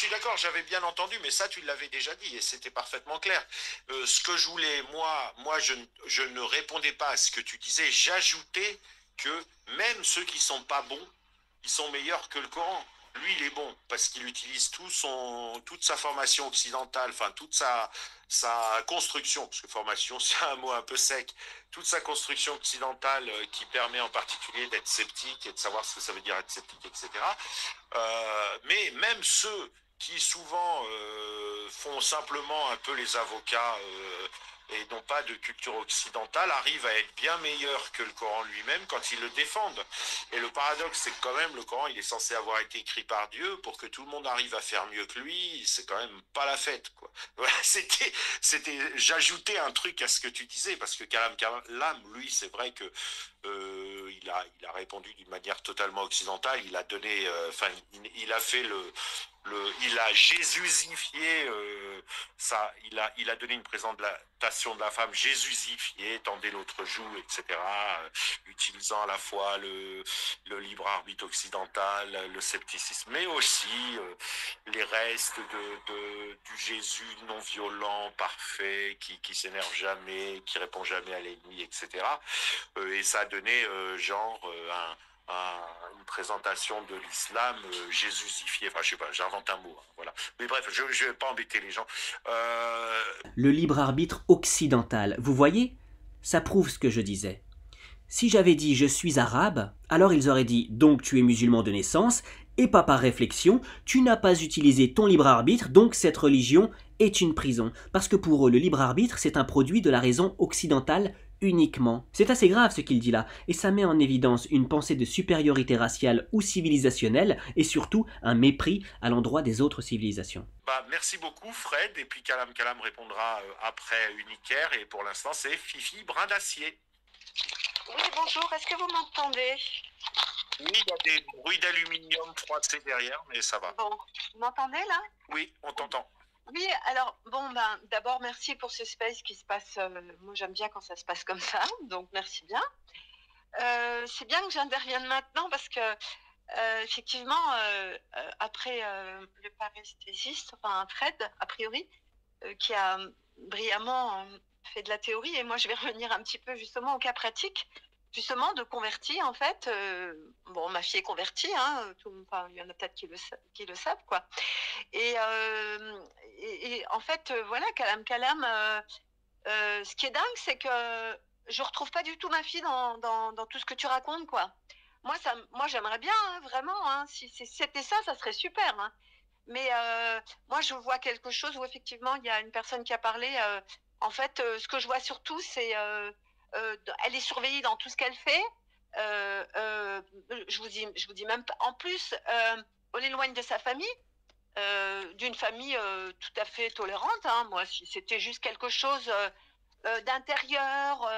suis d'accord, j'avais bien entendu, mais ça, tu l'avais déjà dit et c'était parfaitement clair. Ce que je voulais, moi, je ne répondais pas à ce que tu disais. J'ajoutais que même ceux qui sont pas bons, ils sont meilleurs que le Coran. Lui, il est bon parce qu'il utilise toute sa formation occidentale, enfin sa construction, parce que formation, c'est un mot un peu sec, toute sa construction occidentale qui permet en particulier d'être sceptique et de savoir ce que ça veut dire être sceptique, etc. Mais même ceux qui souvent font simplement un peu les avocats et n'ont pas de culture occidentale arrivent à être bien meilleurs que le Coran lui-même quand ils le défendent. Et le paradoxe, c'est que quand même, le Coran, il est censé avoir été écrit par Dieu pour que tout le monde arrive à faire mieux que lui. C'est quand même pas la fête, quoi. Voilà, j'ajoutais un truc à ce que tu disais parce que Kalam, lui, c'est vrai que il a répondu d'une manière totalement occidentale. Il a donné, enfin, il a fait il a jésusifié ça. Il a donné une présentation de la femme jésusifiée, tendez l'autre joue, etc. Utilisant à la fois le libre arbitre occidental, le scepticisme, mais aussi les restes du Jésus non violent, parfait, qui s'énerve jamais, qui répond jamais à l'ennemi, etc. Et ça a donné une présentation de l'islam jésusifié. Enfin, je sais pas, j'invente un mot. Hein, voilà. Mais bref, je ne vais pas embêter les gens. Le libre arbitre occidental, vous voyez? Ça prouve ce que je disais. Si j'avais dit je suis arabe, alors ils auraient dit donc tu es musulman de naissance, et pas par réflexion, tu n'as pas utilisé ton libre arbitre, donc cette religion est une prison. Parce que pour eux, le libre arbitre, c'est un produit de la raison occidentale uniquement. C'est assez grave ce qu'il dit là, et ça met en évidence une pensée de supériorité raciale ou civilisationnelle, et surtout un mépris à l'endroit des autres civilisations. Bah, merci beaucoup, Fred. Et puis Kalam répondra après Unicaire. Et pour l'instant, c'est Fifi Brin d'Acier. Oui, bonjour, est-ce que vous m'entendez? Oui, il y a des bruits d'aluminium froissés derrière, mais ça va. Bon, vous m'entendez là? Oui, on t'entend. Oui, alors, bon, ben, d'abord, merci pour ce space qui se passe. Moi, j'aime bien quand ça se passe comme ça, donc merci bien. C'est bien que j'intervienne maintenant parce que, effectivement, après le paresthésiste, enfin Fred, a priori, qui a brillamment fait de la théorie, et moi, je vais revenir un petit peu justement au cas pratique. Justement, de convertis, en fait, bon, ma fille est convertie, hein, enfin, il y en a peut-être qui le savent, quoi. Et, en fait, voilà, Kalam, ce qui est dingue, c'est que je retrouve pas du tout ma fille dans tout ce que tu racontes, quoi. Moi, j'aimerais bien, hein, vraiment, hein, si c'était ça, ça serait super, hein. Mais moi, je vois quelque chose où effectivement, il y a une personne qui a parlé. En fait, ce que je vois surtout, c'est elle est surveillée dans tout ce qu'elle fait. Je vous dis même pas. En plus, on l'éloigne de sa famille, d'une famille tout à fait tolérante. Hein. Moi, si c'était juste quelque chose d'intérieur,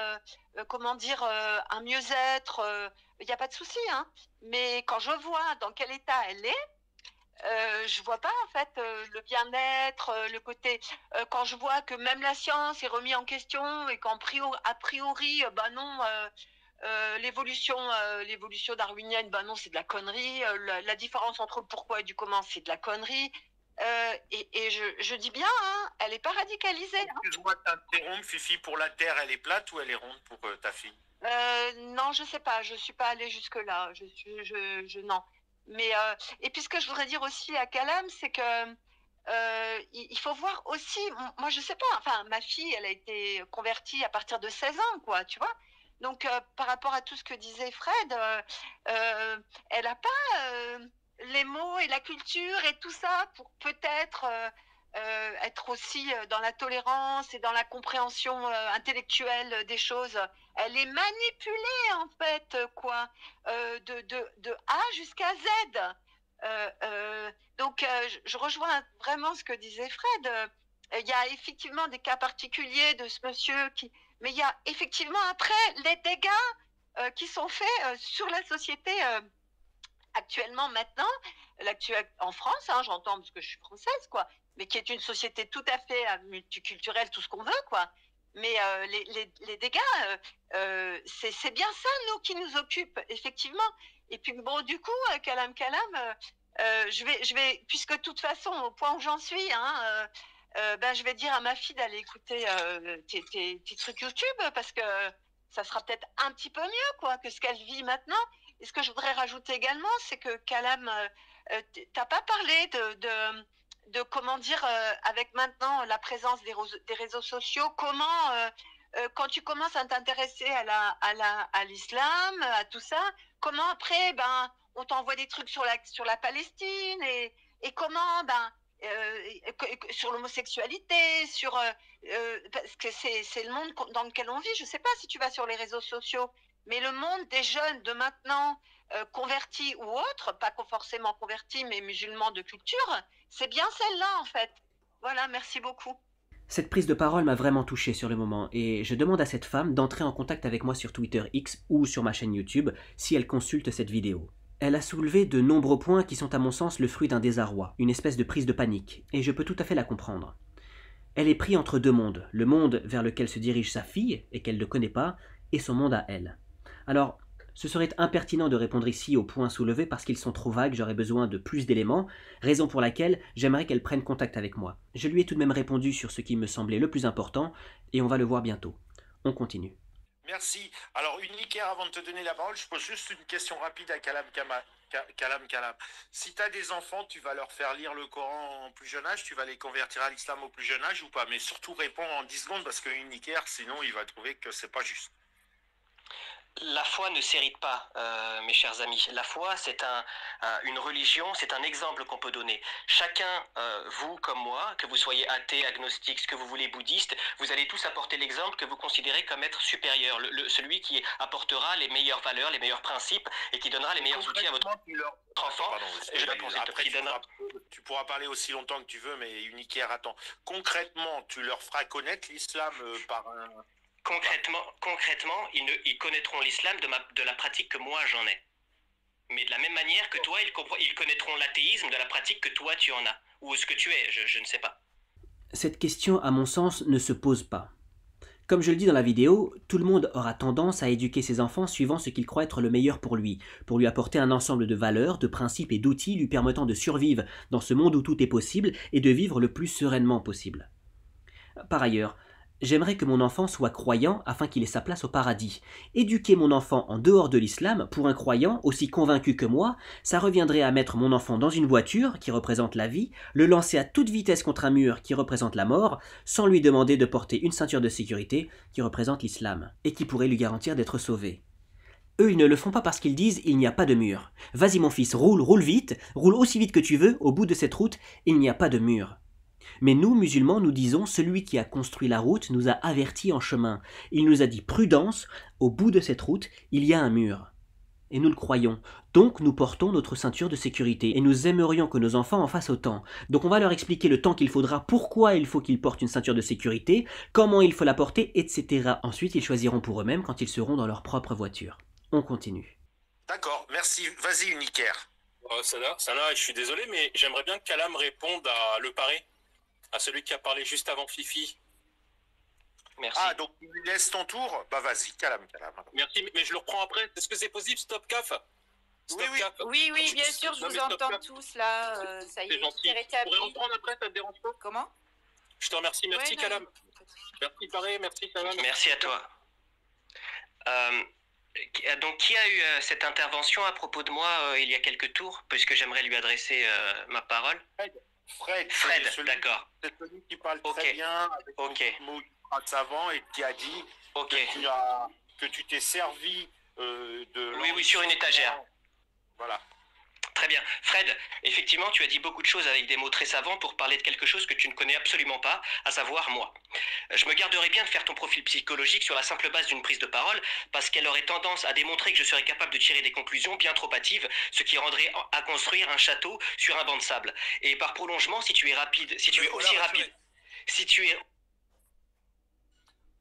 comment dire, un mieux-être, il n'y a pas de souci. Hein. Mais quand je vois dans quel état elle est, je vois pas en fait le bien-être, le côté quand je vois que même la science est remise en question et qu'en a priori, bah non, l'évolution darwinienne, bah non, c'est de la connerie. La différence entre le pourquoi et du comment, c'est de la connerie. Et je dis bien, hein, elle est pas radicalisée. Hein. Excuse-moi de t'interrompre, Fifi, pour la Terre, elle est plate ou elle est ronde pour ta fille? Non, je sais pas, je suis pas allée jusque là. Non. Mais et puis ce que je voudrais dire aussi à Kalam, c'est que il faut voir aussi. Moi, je sais pas. Enfin, ma fille, elle a été convertie à partir de 16 ans, quoi. Tu vois. Donc, par rapport à tout ce que disait Fred, elle a pas les mots et la culture et tout ça pour peut-être être aussi dans la tolérance et dans la compréhension intellectuelle des choses. Elle est manipulée en fait, quoi, de A jusqu'à Z. Donc, je rejoins vraiment ce que disait Fred. Il y a effectivement des cas particuliers de ce monsieur qui, mais il y a effectivement après les dégâts qui sont faits sur la société actuellement maintenant, en France, hein, j'entends parce que je suis française, quoi, mais qui est une société tout à fait multiculturelle, tout ce qu'on veut, quoi. Mais les dégâts, c'est bien ça, nous, qui nous occupe, effectivement. Et puis, bon, du coup, Kalam, puisque de toute façon, au point où j'en suis, hein, ben, je vais dire à ma fille d'aller écouter tes trucs YouTube parce que ça sera peut-être un petit peu mieux quoi que ce qu'elle vit maintenant. Et ce que je voudrais rajouter également, c'est que Calam, t'as pas parlé de comment dire, avec maintenant la présence des réseaux sociaux, comment, quand tu commences à t'intéresser à l'islam, à tout ça, comment après, ben, on t'envoie des trucs sur la Palestine et comment, ben, sur l'homosexualité, parce que c'est le monde dans lequel on vit. Je ne sais pas si tu vas sur les réseaux sociaux, mais le monde des jeunes de maintenant, convertis ou autres, pas forcément convertis, mais musulmans de culture, c'est bien celle-là en fait. Voilà, merci beaucoup. Cette prise de parole m'a vraiment touché sur le moment et je demande à cette femme d'entrer en contact avec moi sur Twitter X ou sur ma chaîne YouTube si elle consulte cette vidéo. Elle a soulevé de nombreux points qui sont à mon sens le fruit d'un désarroi, une espèce de prise de panique, et je peux tout à fait la comprendre. Elle est prise entre deux mondes, le monde vers lequel se dirige sa fille et qu'elle ne connaît pas, et son monde à elle. Alors, ce serait impertinent de répondre ici aux points soulevés parce qu'ils sont trop vagues, j'aurais besoin de plus d'éléments, raison pour laquelle j'aimerais qu'elle prenne contact avec moi. Je lui ai tout de même répondu sur ce qui me semblait le plus important, et on va le voir bientôt. On continue. Merci. Alors, Unicaire, avant de te donner la parole, je pose juste une question rapide à Kalam. Si tu as des enfants, tu vas leur faire lire le Coran en plus jeune âge, tu vas les convertir à l'islam au plus jeune âge ou pas? Mais surtout, réponds en 10 secondes parce que Unicaire, sinon, il va trouver que c'est pas juste. La foi ne s'hérite pas, mes chers amis. La foi, c'est une religion, c'est un exemple qu'on peut donner. Chacun, vous comme moi, que vous soyez athée, agnostique, ce que vous voulez, bouddhiste, vous allez tous apporter l'exemple que vous considérez comme être supérieur, celui qui apportera les meilleures valeurs, les meilleurs principes et qui donnera les meilleurs outils à votre enfant. Tu pourras parler aussi longtemps que tu veux, mais Unicaire, attends. Concrètement, tu leur feras connaître l'islam par un... Concrètement, ils connaîtront l'islam de la pratique que moi j'en ai. Mais de la même manière que toi, ils connaîtront l'athéisme de la pratique que toi tu en as. Ou ce que tu es, je ne sais pas. Cette question, à mon sens, ne se pose pas. Comme je le dis dans la vidéo, tout le monde aura tendance à éduquer ses enfants suivant ce qu'il croit être le meilleur pour lui apporter un ensemble de valeurs, de principes et d'outils lui permettant de survivre dans ce monde où tout est possible et de vivre le plus sereinement possible. Par ailleurs, j'aimerais que mon enfant soit croyant afin qu'il ait sa place au paradis. Éduquer mon enfant en dehors de l'islam, pour un croyant aussi convaincu que moi, ça reviendrait à mettre mon enfant dans une voiture, qui représente la vie, le lancer à toute vitesse contre un mur, qui représente la mort, sans lui demander de porter une ceinture de sécurité, qui représente l'islam, et qui pourrait lui garantir d'être sauvé. Eux, ils ne le font pas parce qu'ils disent « il n'y a pas de mur ». Vas-y mon fils, roule vite, roule aussi vite que tu veux, au bout de cette route, il n'y a pas de mur. Mais nous, musulmans, nous disons, celui qui a construit la route nous a avertis en chemin. Il nous a dit prudence, au bout de cette route, il y a un mur. Et nous le croyons. Donc nous portons notre ceinture de sécurité. Et nous aimerions que nos enfants en fassent autant. Donc on va leur expliquer le temps qu'il faudra, pourquoi il faut qu'ils portent une ceinture de sécurité, comment il faut la porter, etc. Ensuite, ils choisiront pour eux-mêmes quand ils seront dans leur propre voiture. On continue. D'accord, merci. Vas-y, Unicaire. Sana, je suis désolé, mais j'aimerais bien que Calam réponde à Le Paré. À celui qui a parlé juste avant Fifi. Merci. Ah, donc tu lui laisses ton tour? Bah vas-y, Calam. Merci, mais je le reprends après. Est-ce que c'est possible? Stop CAF. Oui, bien sûr, je vous entends tous là. Ça y est, c'est rétabli. Tu pourrais reprendre après, ça te dérange pas? Comment? Je te remercie, merci Calam. Merci Paré, merci Calam. Merci à toi. Donc, qui a eu cette intervention à propos de moi il y a quelques tours, puisque j'aimerais lui adresser ma parole? Fred, d'accord. C'est celui qui parle très bien avec des mots savants et qui a dit que tu t'es servi de... Oui, sur une étagère. Voilà. Très bien. Fred, effectivement, tu as dit beaucoup de choses avec des mots très savants pour parler de quelque chose que tu ne connais absolument pas, à savoir moi. Je me garderais bien de faire ton profil psychologique sur la simple base d'une prise de parole, parce qu'elle aurait tendance à démontrer que je serais capable de tirer des conclusions bien trop hâtives, ce qui rendrait à construire un château sur un banc de sable. Et par prolongement, si tu es aussi rapide...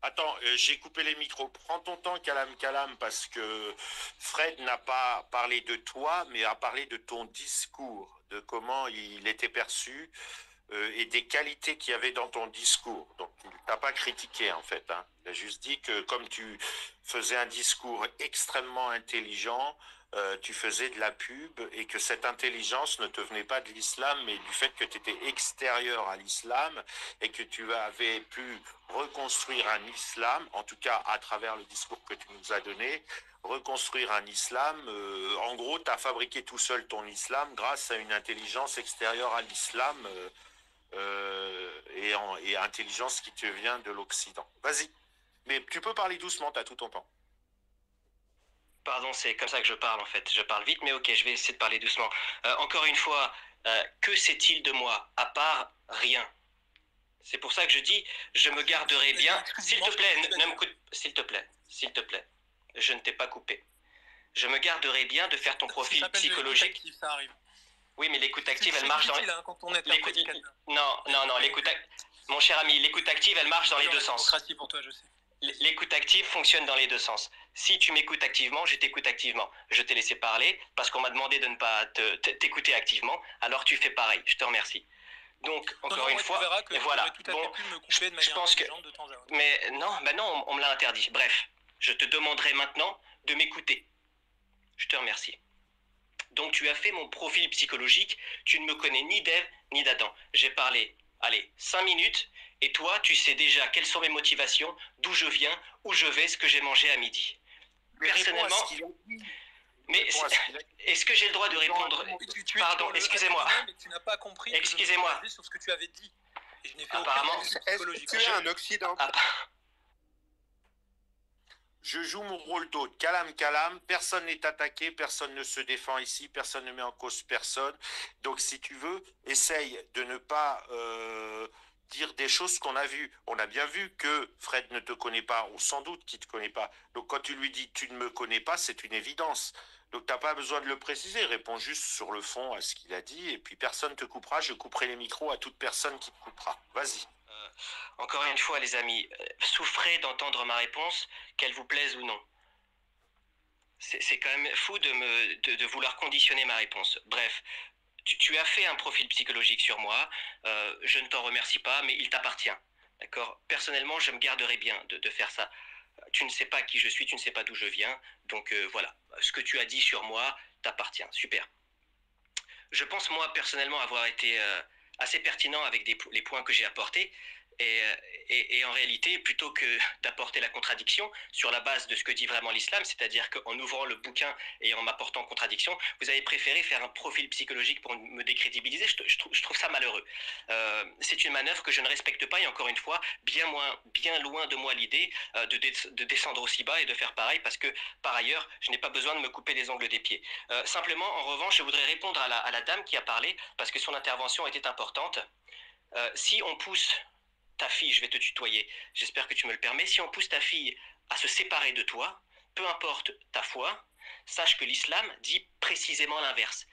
Attends, j'ai coupé les micros. Prends ton temps, Calam, parce que Fred n'a pas parlé de toi, mais a parlé de ton discours, de comment il était perçu et des qualités qu'il y avait dans ton discours. Donc, il ne t'a pas critiqué, en fait. Hein. Il a juste dit que comme tu faisais un discours extrêmement intelligent, tu faisais de la pub et que cette intelligence ne te venait pas de l'islam, mais du fait que tu étais extérieur à l'islam et que tu avais pu reconstruire un islam, en tout cas à travers le discours que tu nous as donné, reconstruire un islam. En gros, tu as fabriqué tout seul ton islam grâce à une intelligence extérieure à l'islam et intelligence qui te vient de l'Occident. Vas-y. Mais tu peux parler doucement, tu as tout ton temps. Pardon, c'est comme ça que je parle en fait. Je parle vite, mais ok, je vais essayer de parler doucement. Encore une fois, que sait-il de moi à part rien? C'est pour ça que je dis, je me garderai bien. S'il te plaît, ne me coupe. S'il te plaît, s'il te plaît. Je ne t'ai pas coupé. Je me garderai bien de faire ton profil psychologique. Active, ça arrive. Oui, mais l'écoute active, elle marche dans les... Quand on est Non, l'écoute... Mon cher ami, l'écoute active, elle marche dans les deux sens. Pour toi, je sais. L'écoute active fonctionne dans les deux sens. Si tu m'écoutes activement, je t'écoute activement. Je t'ai laissé parler parce qu'on m'a demandé de ne pas t'écouter activement. Alors tu fais pareil. Je te remercie. Donc, encore une fois, et voilà. Bon, je pense que... Mais non, on me l'a interdit. Bref, je te demanderai maintenant de m'écouter. Je te remercie. Donc tu as fait mon profil psychologique. Tu ne me connais ni d'Ève ni d'Adam. J'ai parlé, 5 minutes. Et toi, tu sais déjà quelles sont mes motivations, d'où je viens, où je vais, ce que j'ai mangé à midi. Personnellement, mais est-ce que j'ai le droit de répondre? Pardon, excusez-moi. Tu n'as pas compris. Excusez-moi. Sur ce que tu avais dit. Et je n'ai fait apparemment, est-ce que tu es un occidental? Je joue mon rôle d'autre. Calme. Personne n'est attaqué, personne ne se défend ici, personne ne met en cause personne. Donc, si tu veux, essaye de ne pas dire des choses qu'on a vues. On a bien vu que Fred ne te connaît pas, ou sans doute qu'il ne te connaît pas. Donc, quand tu lui dis « tu ne me connais pas », c'est une évidence. Donc, tu n'as pas besoin de le préciser. Réponds juste sur le fond à ce qu'il a dit, et puis personne ne te coupera. Je couperai les micros à toute personne qui te coupera. Vas-y. Encore une fois, les amis, souffrez d'entendre ma réponse, qu'elle vous plaise ou non. C'est quand même fou de vouloir conditionner ma réponse. Bref, tu as fait un profil psychologique sur moi, je ne t'en remercie pas, mais il t'appartient. D'accord? Personnellement, je me garderai bien de faire ça. Tu ne sais pas qui je suis, tu ne sais pas d'où je viens, donc voilà. Ce que tu as dit sur moi t'appartient. Super. Je pense, moi, personnellement, avoir été assez pertinent avec les points que j'ai apportés. Et en réalité, plutôt que d'apporter la contradiction sur la base de ce que dit vraiment l'islam, c'est-à-dire qu'en ouvrant le bouquin et en m'apportant contradiction, vous avez préféré faire un profil psychologique pour me décrédibiliser. Je trouve ça malheureux. C'est une manœuvre que je ne respecte pas, et encore une fois, bien loin de moi l'idée de descendre aussi bas et de faire pareil, parce que par ailleurs, je n'ai pas besoin de me couper les ongles des pieds. Simplement, en revanche, je voudrais répondre à la dame qui a parlé, parce que son intervention était importante. Si on pousse ta fille, je vais te tutoyer, j'espère que tu me le permets, si on pousse ta fille à se séparer de toi, peu importe ta foi, sache que l'islam dit précisément l'inverse.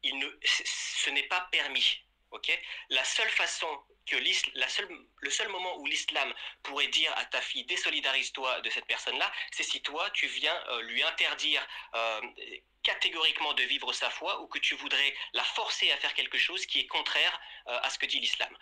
Ce n'est pas permis. Okay? La seule façon que le seul moment où l'islam pourrait dire à ta fille désolidarise-toi de cette personne-là, c'est si toi tu viens lui interdire catégoriquement de vivre sa foi, ou que tu voudrais la forcer à faire quelque chose qui est contraire à ce que dit l'islam.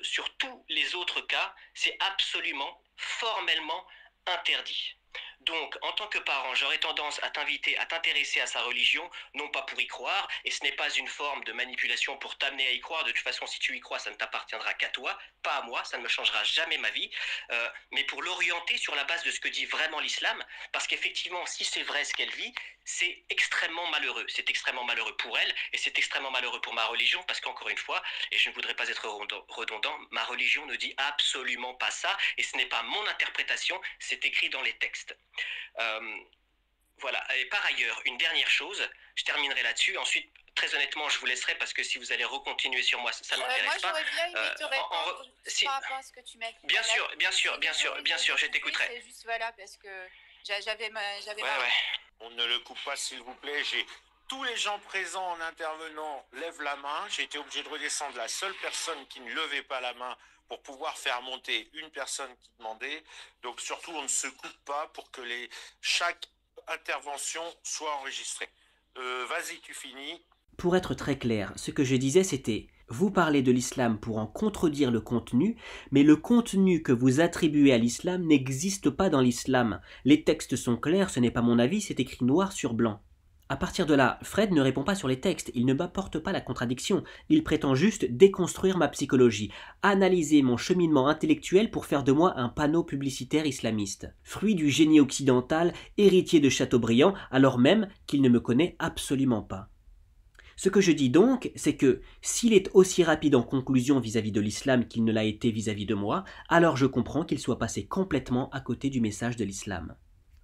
Sur tous les autres cas, c'est absolument, formellement interdit. Donc, en tant que parent, j'aurais tendance à t'inviter à t'intéresser à sa religion, non pas pour y croire, et ce n'est pas une forme de manipulation pour t'amener à y croire. De toute façon, si tu y crois, ça ne t'appartiendra qu'à toi, pas à moi, ça ne me changera jamais ma vie, mais pour l'orienter sur la base de ce que dit vraiment l'islam, parce qu'effectivement, si c'est vrai ce qu'elle vit, c'est extrêmement malheureux. C'est extrêmement malheureux pour elle, et c'est extrêmement malheureux pour ma religion, parce qu'encore une fois, et je ne voudrais pas être redondant, ma religion ne dit absolument pas ça, et ce n'est pas mon interprétation, c'est écrit dans les textes. Voilà. Et par ailleurs, une dernière chose, je terminerai là-dessus, ensuite, très honnêtement, je vous laisserai, parce que si vous allez recontinuer sur moi, ça ne m'intéresse pas. Moi, j'aurais bien aimé te répondre par rapport à ce que tu m'as dit. Bien sûr, je t'écouterai. C'est juste, voilà, parce que j'avais ouais. On ne le coupe pas, s'il vous plaît. Tous les gens présents en intervenant lèvent la main. J'ai été obligé de redescendre la seule personne qui ne levait pas la main pour pouvoir faire monter une personne qui demandait. Donc surtout, on ne se coupe pas pour que chaque intervention soit enregistrée. Vas-y, tu finis. Pour être très clair, ce que je disais c'était, Vous parlez de l'islam pour en contredire le contenu, mais le contenu que vous attribuez à l'islam n'existe pas dans l'islam. Les textes sont clairs, ce n'est pas mon avis, c'est écrit noir sur blanc. À partir de là, Fred ne répond pas sur les textes, il ne m'apporte pas la contradiction, il prétend juste déconstruire ma psychologie, analyser mon cheminement intellectuel pour faire de moi un panneau publicitaire islamiste, fruit du génie occidental, héritier de Chateaubriand, alors même qu'il ne me connaît absolument pas. Ce que je dis donc, c'est que s'il est aussi rapide en conclusion vis-à-vis de l'islam qu'il ne l'a été vis-à-vis de moi, alors je comprends qu'il soit passé complètement à côté du message de l'islam.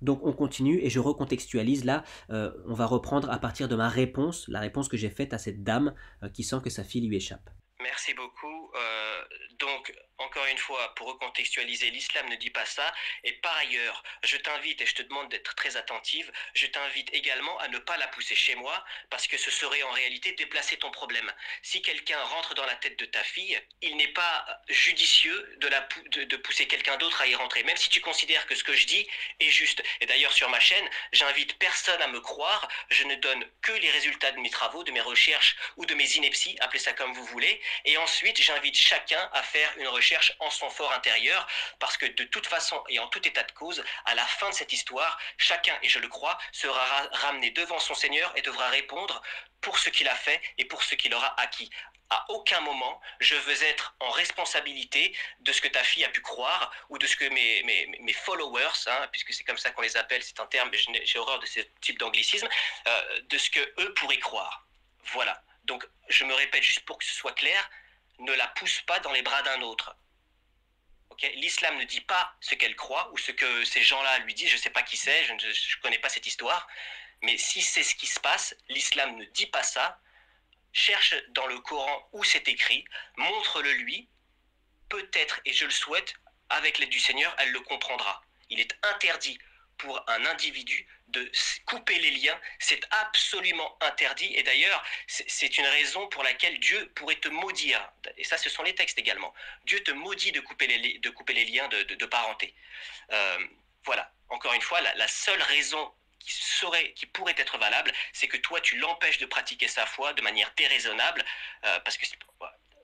Donc on continue et je recontextualise là, on va reprendre à partir de ma réponse, la réponse que j'ai faite à cette dame qui sent que sa fille lui échappe. Merci beaucoup. Donc, encore une fois, pour recontextualiser, l'islam ne dit pas ça. Et par ailleurs, je t'invite, et je te demande d'être très attentive, je t'invite également à ne pas la pousser chez moi, parce que ce serait en réalité déplacer ton problème. Si quelqu'un rentre dans la tête de ta fille, il n'est pas judicieux de pousser quelqu'un d'autre à y rentrer, même si tu considères que ce que je dis est juste. Et d'ailleurs, sur ma chaîne, j'invite personne à me croire, je ne donne que les résultats de mes travaux, de mes recherches ou de mes inepties, appelez ça comme vous voulez. Et ensuite, j'invite chacun à faire une recherche en son fort intérieur, parce que de toute façon et en tout état de cause, à la fin de cette histoire, chacun, et je le crois, sera ramené devant son Seigneur et devra répondre pour ce qu'il a fait et pour ce qu'il aura acquis. À aucun moment, je veux être en responsabilité de ce que ta fille a pu croire ou de ce que mes followers, puisque c'est comme ça qu'on les appelle, c'est un terme, mais j'ai horreur de ce type d'anglicisme, de ce que eux pourraient croire. Voilà. Donc, je me répète juste pour que ce soit clair, ne la pousse pas dans les bras d'un autre. Okay. L'islam ne dit pas ce qu'elle croit ou ce que ces gens-là lui disent, je ne sais pas qui c'est, je ne connais pas cette histoire, mais si c'est ce qui se passe, l'islam ne dit pas ça. Cherche dans le Coran où c'est écrit, montre-le lui, peut-être, et je le souhaite, avec l'aide du Seigneur, elle le comprendra. Il est interdit pour un individu de couper les liens, c'est absolument interdit, et d'ailleurs, c'est une raison pour laquelle Dieu pourrait te maudire, et ça ce sont les textes également, Dieu te maudit de couper les liens de parenté. Voilà, encore une fois, la seule raison qui pourrait être valable, c'est que toi tu l'empêches de pratiquer sa foi de manière déraisonnable, parce que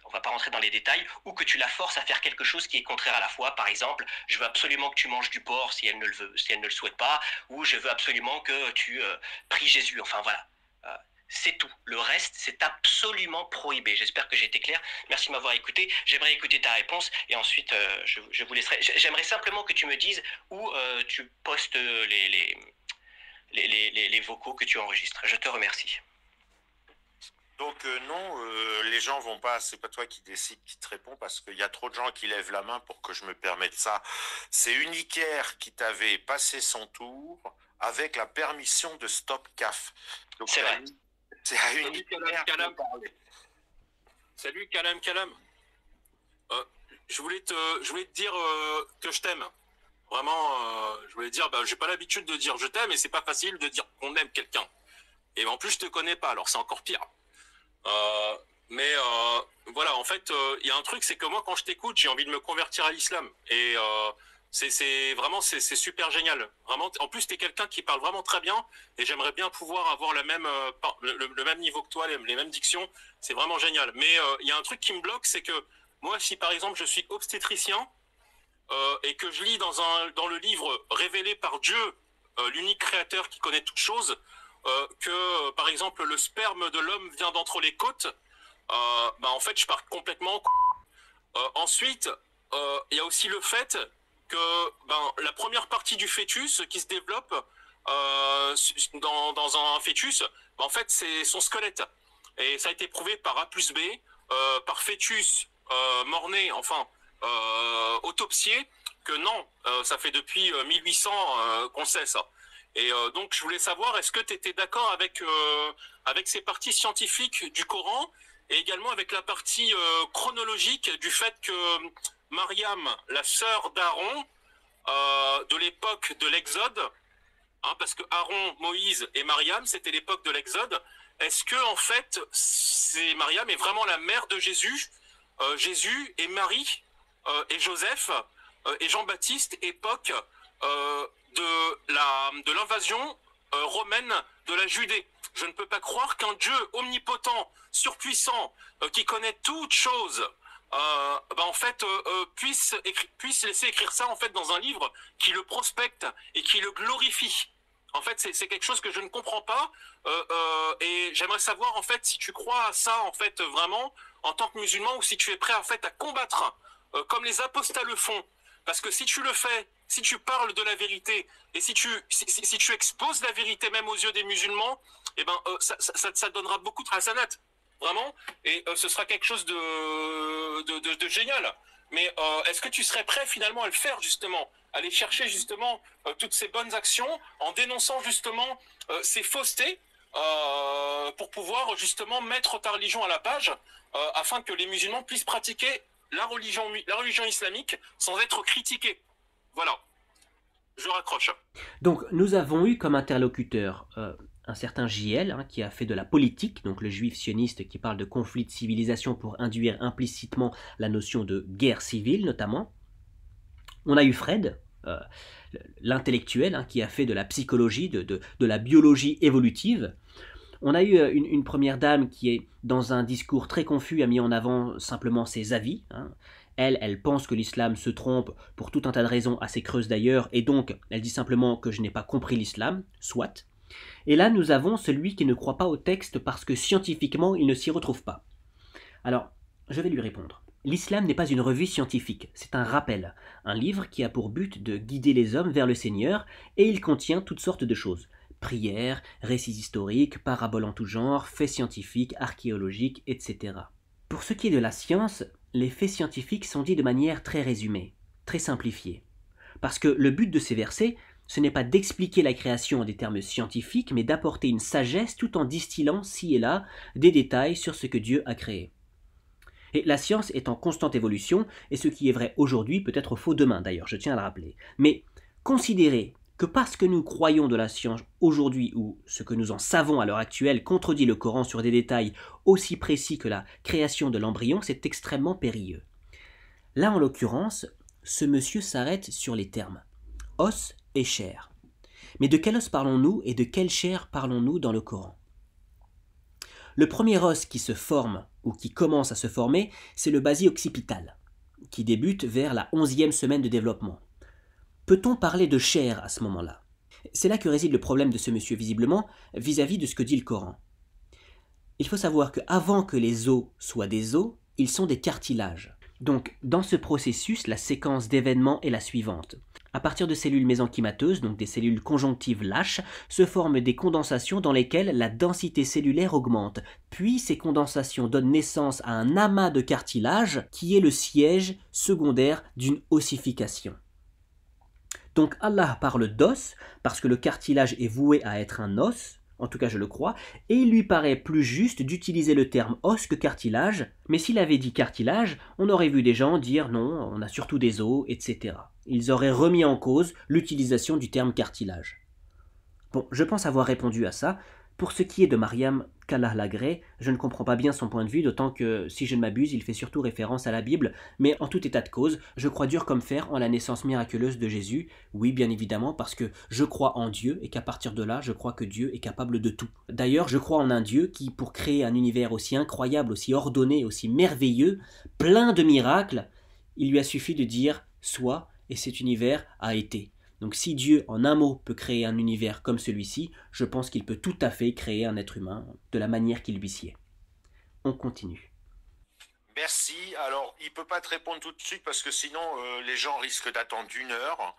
on va pas rentrer dans les détails, ou que tu la forces à faire quelque chose qui est contraire à la foi. Par exemple, je veux absolument que tu manges du porc si elle ne le souhaite pas, ou je veux absolument que tu pries Jésus. Enfin voilà, c'est tout. Le reste, c'est absolument prohibé. J'espère que j'ai été clair. Merci de m'avoir écouté. J'aimerais écouter ta réponse et ensuite je vous laisserai. J'aimerais simplement que tu me dises où tu postes les vocaux que tu enregistres. Je te remercie. Donc non, les gens vont pas, c'est pas toi qui décide, qui te répond, parce qu'il y a trop de gens qui lèvent la main pour que je me permette ça. C'est Unicaire qui t'avait passé son tour avec la permission de Stop CAF. C'est vrai. C'est à Unicaire. Salut Calam. Je voulais te dire que je t'aime. Vraiment, je voulais dire, j'ai pas l'habitude de dire je t'aime, et c'est pas facile de dire qu'on aime quelqu'un. Et en plus, je te connais pas, alors c'est encore pire. Mais voilà, en fait, il y a un truc, c'est que moi, quand je t'écoute, j'ai envie de me convertir à l'islam. Et c'est vraiment super génial. Vraiment, en plus, t'es quelqu'un qui parle vraiment très bien, et j'aimerais bien pouvoir avoir le même niveau que toi, les mêmes dictions. C'est vraiment génial. Mais il y a un truc qui me bloque, c'est que moi, si par exemple, je suis obstétricien, et que je lis dans le livre révélé par Dieu, l'unique créateur qui connaît toutes choses, que par exemple le sperme de l'homme vient d'entre les côtes, en fait je pars complètement. Ensuite, il y a aussi le fait que la première partie du fœtus qui se développe dans un fœtus, en fait c'est son squelette. Et ça a été prouvé par A plus B, par fœtus mort-né, enfin autopsié, que non, ça fait depuis 1800 qu'on sait ça. Et donc je voulais savoir, est-ce que tu étais d'accord avec ces parties scientifiques du Coran, et également avec la partie chronologique du fait que Mariam, la sœur d'Aaron, de l'époque de l'Exode, parce que Aaron, Moïse et Mariam, c'était l'époque de l'Exode, est-ce que en fait, Mariam est vraiment la mère de Jésus, Jésus et Marie et Joseph et Jean-Baptiste, époque de l'invasion romaine de la Judée. Je ne peux pas croire qu'un Dieu omnipotent, surpuissant, qui connaît toutes choses, en fait, puisse laisser écrire ça en fait dans un livre qui le prospecte et qui le glorifie. En fait, c'est quelque chose que je ne comprends pas, et j'aimerais savoir en fait si tu crois à ça en fait vraiment en tant que musulman, ou si tu es prêt en fait à combattre comme les apostats le font. Parce que si tu le fais, si tu parles de la vérité et si tu exposes la vérité même aux yeux des musulmans, eh ben ça donnera beaucoup de hasanat, vraiment, et ce sera quelque chose de génial. Mais est-ce que tu serais prêt finalement à le faire justement, aller chercher justement toutes ces bonnes actions en dénonçant justement ces faussetés pour pouvoir justement mettre ta religion à la page afin que les musulmans puissent pratiquer la religion islamique sans être critiqués. Voilà, je raccroche. Donc nous avons eu comme interlocuteur un certain JL qui a fait de la politique, donc le juif sioniste qui parle de conflit de civilisation pour induire implicitement la notion de guerre civile notamment. On a eu Fred, l'intellectuel qui a fait de la psychologie, de la biologie évolutive. On a eu une première dame qui est dans un discours très confus, a mis en avant simplement ses avis. Elle pense que l'islam se trompe pour tout un tas de raisons assez creuses d'ailleurs, et donc elle dit simplement que je n'ai pas compris l'islam, soit. Et là nous avons celui qui ne croit pas au texte parce que scientifiquement il ne s'y retrouve pas. Alors, je vais lui répondre. L'islam n'est pas une revue scientifique, c'est un rappel, un livre qui a pour but de guider les hommes vers le Seigneur, et il contient toutes sortes de choses. Prières, récits historiques, paraboles en tout genre, faits scientifiques, archéologiques, etc. Pour ce qui est de la science, les faits scientifiques sont dits de manière très résumée, très simplifiée. Parce que le but de ces versets, ce n'est pas d'expliquer la création en des termes scientifiques, mais d'apporter une sagesse tout en distillant, ci et là, des détails sur ce que Dieu a créé. Et la science est en constante évolution, et ce qui est vrai aujourd'hui peut être faux demain, d'ailleurs, je tiens à le rappeler. Mais considérer que parce que nous croyons de la science aujourd'hui, ou ce que nous en savons à l'heure actuelle contredit le Coran sur des détails aussi précis que la création de l'embryon, c'est extrêmement périlleux. Là, en l'occurrence, ce monsieur s'arrête sur les termes os et chair. Mais de quel os parlons-nous et de quelle chair parlons-nous dans le Coran ? Le premier os qui se forme, ou qui commence à se former, c'est le basi occipital, qui débute vers la 11e semaine de développement. Peut-on parler de chair à ce moment-là ? C'est là que réside le problème de ce monsieur, visiblement, vis-à-vis de ce que dit le Coran. Il faut savoir qu'avant que les os soient des os, ils sont des cartilages. Donc, dans ce processus, la séquence d'événements est la suivante. À partir de cellules mésenchymateuses, donc des cellules conjonctives lâches, se forment des condensations dans lesquelles la densité cellulaire augmente. Puis ces condensations donnent naissance à un amas de cartilage qui est le siège secondaire d'une ossification. Donc Allah parle d'os parce que le cartilage est voué à être un os, en tout cas je le crois, et il lui paraît plus juste d'utiliser le terme os que cartilage, mais s'il avait dit cartilage, on aurait vu des gens dire non, on a surtout des os, etc. Ils auraient remis en cause l'utilisation du terme cartilage. Bon, je pense avoir répondu à ça. Pour ce qui est de Mariam, qu'Allah l'agrée, je ne comprends pas bien son point de vue, d'autant que, si je ne m'abuse, il fait surtout référence à la Bible, mais en tout état de cause, je crois dur comme fer en la naissance miraculeuse de Jésus, oui bien évidemment, parce que je crois en Dieu, et qu'à partir de là, je crois que Dieu est capable de tout. D'ailleurs, je crois en un Dieu qui, pour créer un univers aussi incroyable, aussi ordonné, aussi merveilleux, plein de miracles, il lui a suffi de dire « soit », et cet univers a été. Donc si Dieu, en un mot, peut créer un univers comme celui-ci, je pense qu'il peut tout à fait créer un être humain de la manière qu'il lui sied. On continue. Merci. Alors, il ne peut pas te répondre tout de suite parce que sinon, les gens risquent d'attendre 1 heure.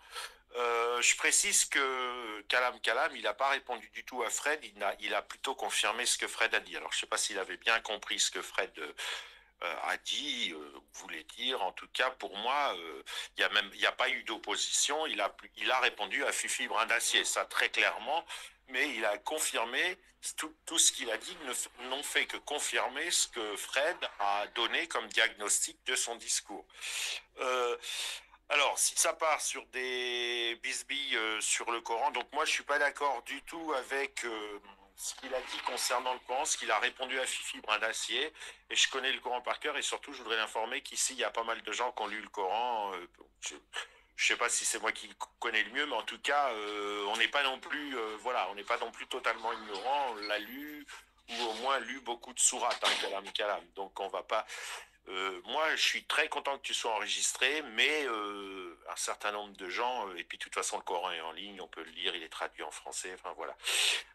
Je précise que Kalam, il n'a pas répondu du tout à Fred. Il a plutôt confirmé ce que Fred a dit. Alors, je ne sais pas s'il avait bien compris ce que Fred a dit, voulait dire. En tout cas, pour moi, il n'y a pas eu d'opposition. Il a répondu à Fifi Brin d'Acier, ça très clairement, mais il a confirmé tout ce qu'il a dit, n'ont fait que confirmer ce que Fred a donné comme diagnostic de son discours. Alors, si ça part sur des bisbilles sur le Coran, donc moi je suis pas d'accord du tout avec ce qu'il a dit concernant le Coran, ce qu'il a répondu à Fifi Brin d'Acier, et je connais le Coran par cœur, et surtout je voudrais l'informer qu'ici il y a pas mal de gens qui ont lu le Coran. Je sais pas si c'est moi qui connais le mieux, mais en tout cas, on n'est pas non plus, voilà, on n'est pas non plus totalement ignorant. On l'a lu ou au moins lu beaucoup de sourates, Kalam Kalam. Donc on va pas. Moi, je suis très content que tu sois enregistré, mais un certain nombre de gens, et puis de toute façon le Coran est en ligne, on peut le lire, il est traduit en français. Enfin voilà.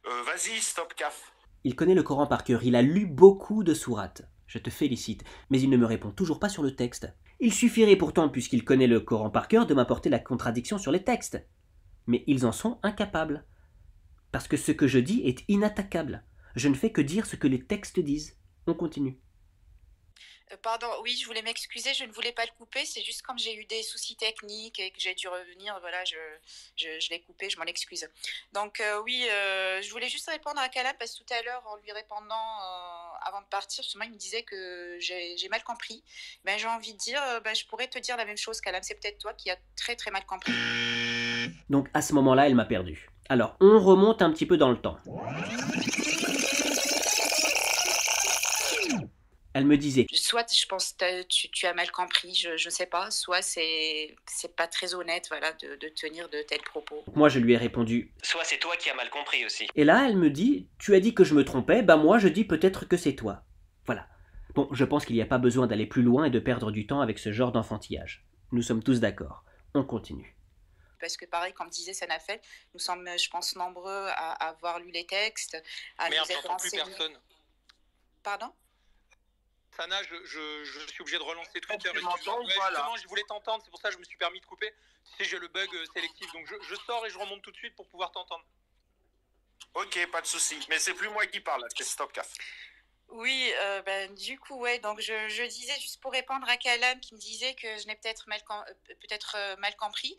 Vas-y, stop, Caf. Il connaît le Coran par cœur, il a lu beaucoup de sourates. Je te félicite, mais il ne me répond toujours pas sur le texte. Il suffirait pourtant, puisqu'il connaît le Coran par cœur, de m'apporter la contradiction sur les textes. Mais ils en sont incapables. Parce que ce que je dis est inattaquable. Je ne fais que dire ce que les textes disent. On continue. Pardon, oui, je voulais m'excuser, je ne voulais pas le couper, c'est juste comme j'ai eu des soucis techniques et que j'ai dû revenir, voilà, je l'ai coupé, je m'en excuse. Donc oui, je voulais juste répondre à Kalam parce que tout à l'heure, en lui répondant avant de partir, justement, il me disait que j'ai mal compris. Ben, j'ai envie de dire, je pourrais te dire la même chose, Kalam, c'est peut-être toi qui as très très mal compris. Donc à ce moment-là, elle m'a perdu. Alors, on remonte un petit peu dans le temps. Elle me disait... Soit je pense que tu as mal compris, je ne sais pas, soit c'est pas très honnête voilà, de tenir de tels propos. Moi je lui ai répondu... Soit c'est toi qui as mal compris aussi. Et là elle me dit, tu as dit que je me trompais, bah moi je dis peut-être que c'est toi. Voilà. Bon, je pense qu'il n'y a pas besoin d'aller plus loin et de perdre du temps avec ce genre d'enfantillage. Nous sommes tous d'accord. On continue. Parce que pareil, comme disait Sanafel, nous sommes, je pense, nombreux à avoir lu les textes, à Merde, nous être j'entends plus renseignés. personne. Pardon ? Sana, je suis obligé de relancer Twitter. Tu m'entends ou pas, là ? Justement, je voulais t'entendre, c'est pour ça que je me suis permis de couper. Tu sais, j'ai le bug sélectif, donc je sors et je remonte tout de suite pour pouvoir t'entendre. Ok, pas de souci. Mais c'est plus moi qui parle, c'est Stop Caf. Oui, du coup, ouais, donc je disais, juste pour répondre à Kalam qui me disait que je n'ai peut-être mal compris,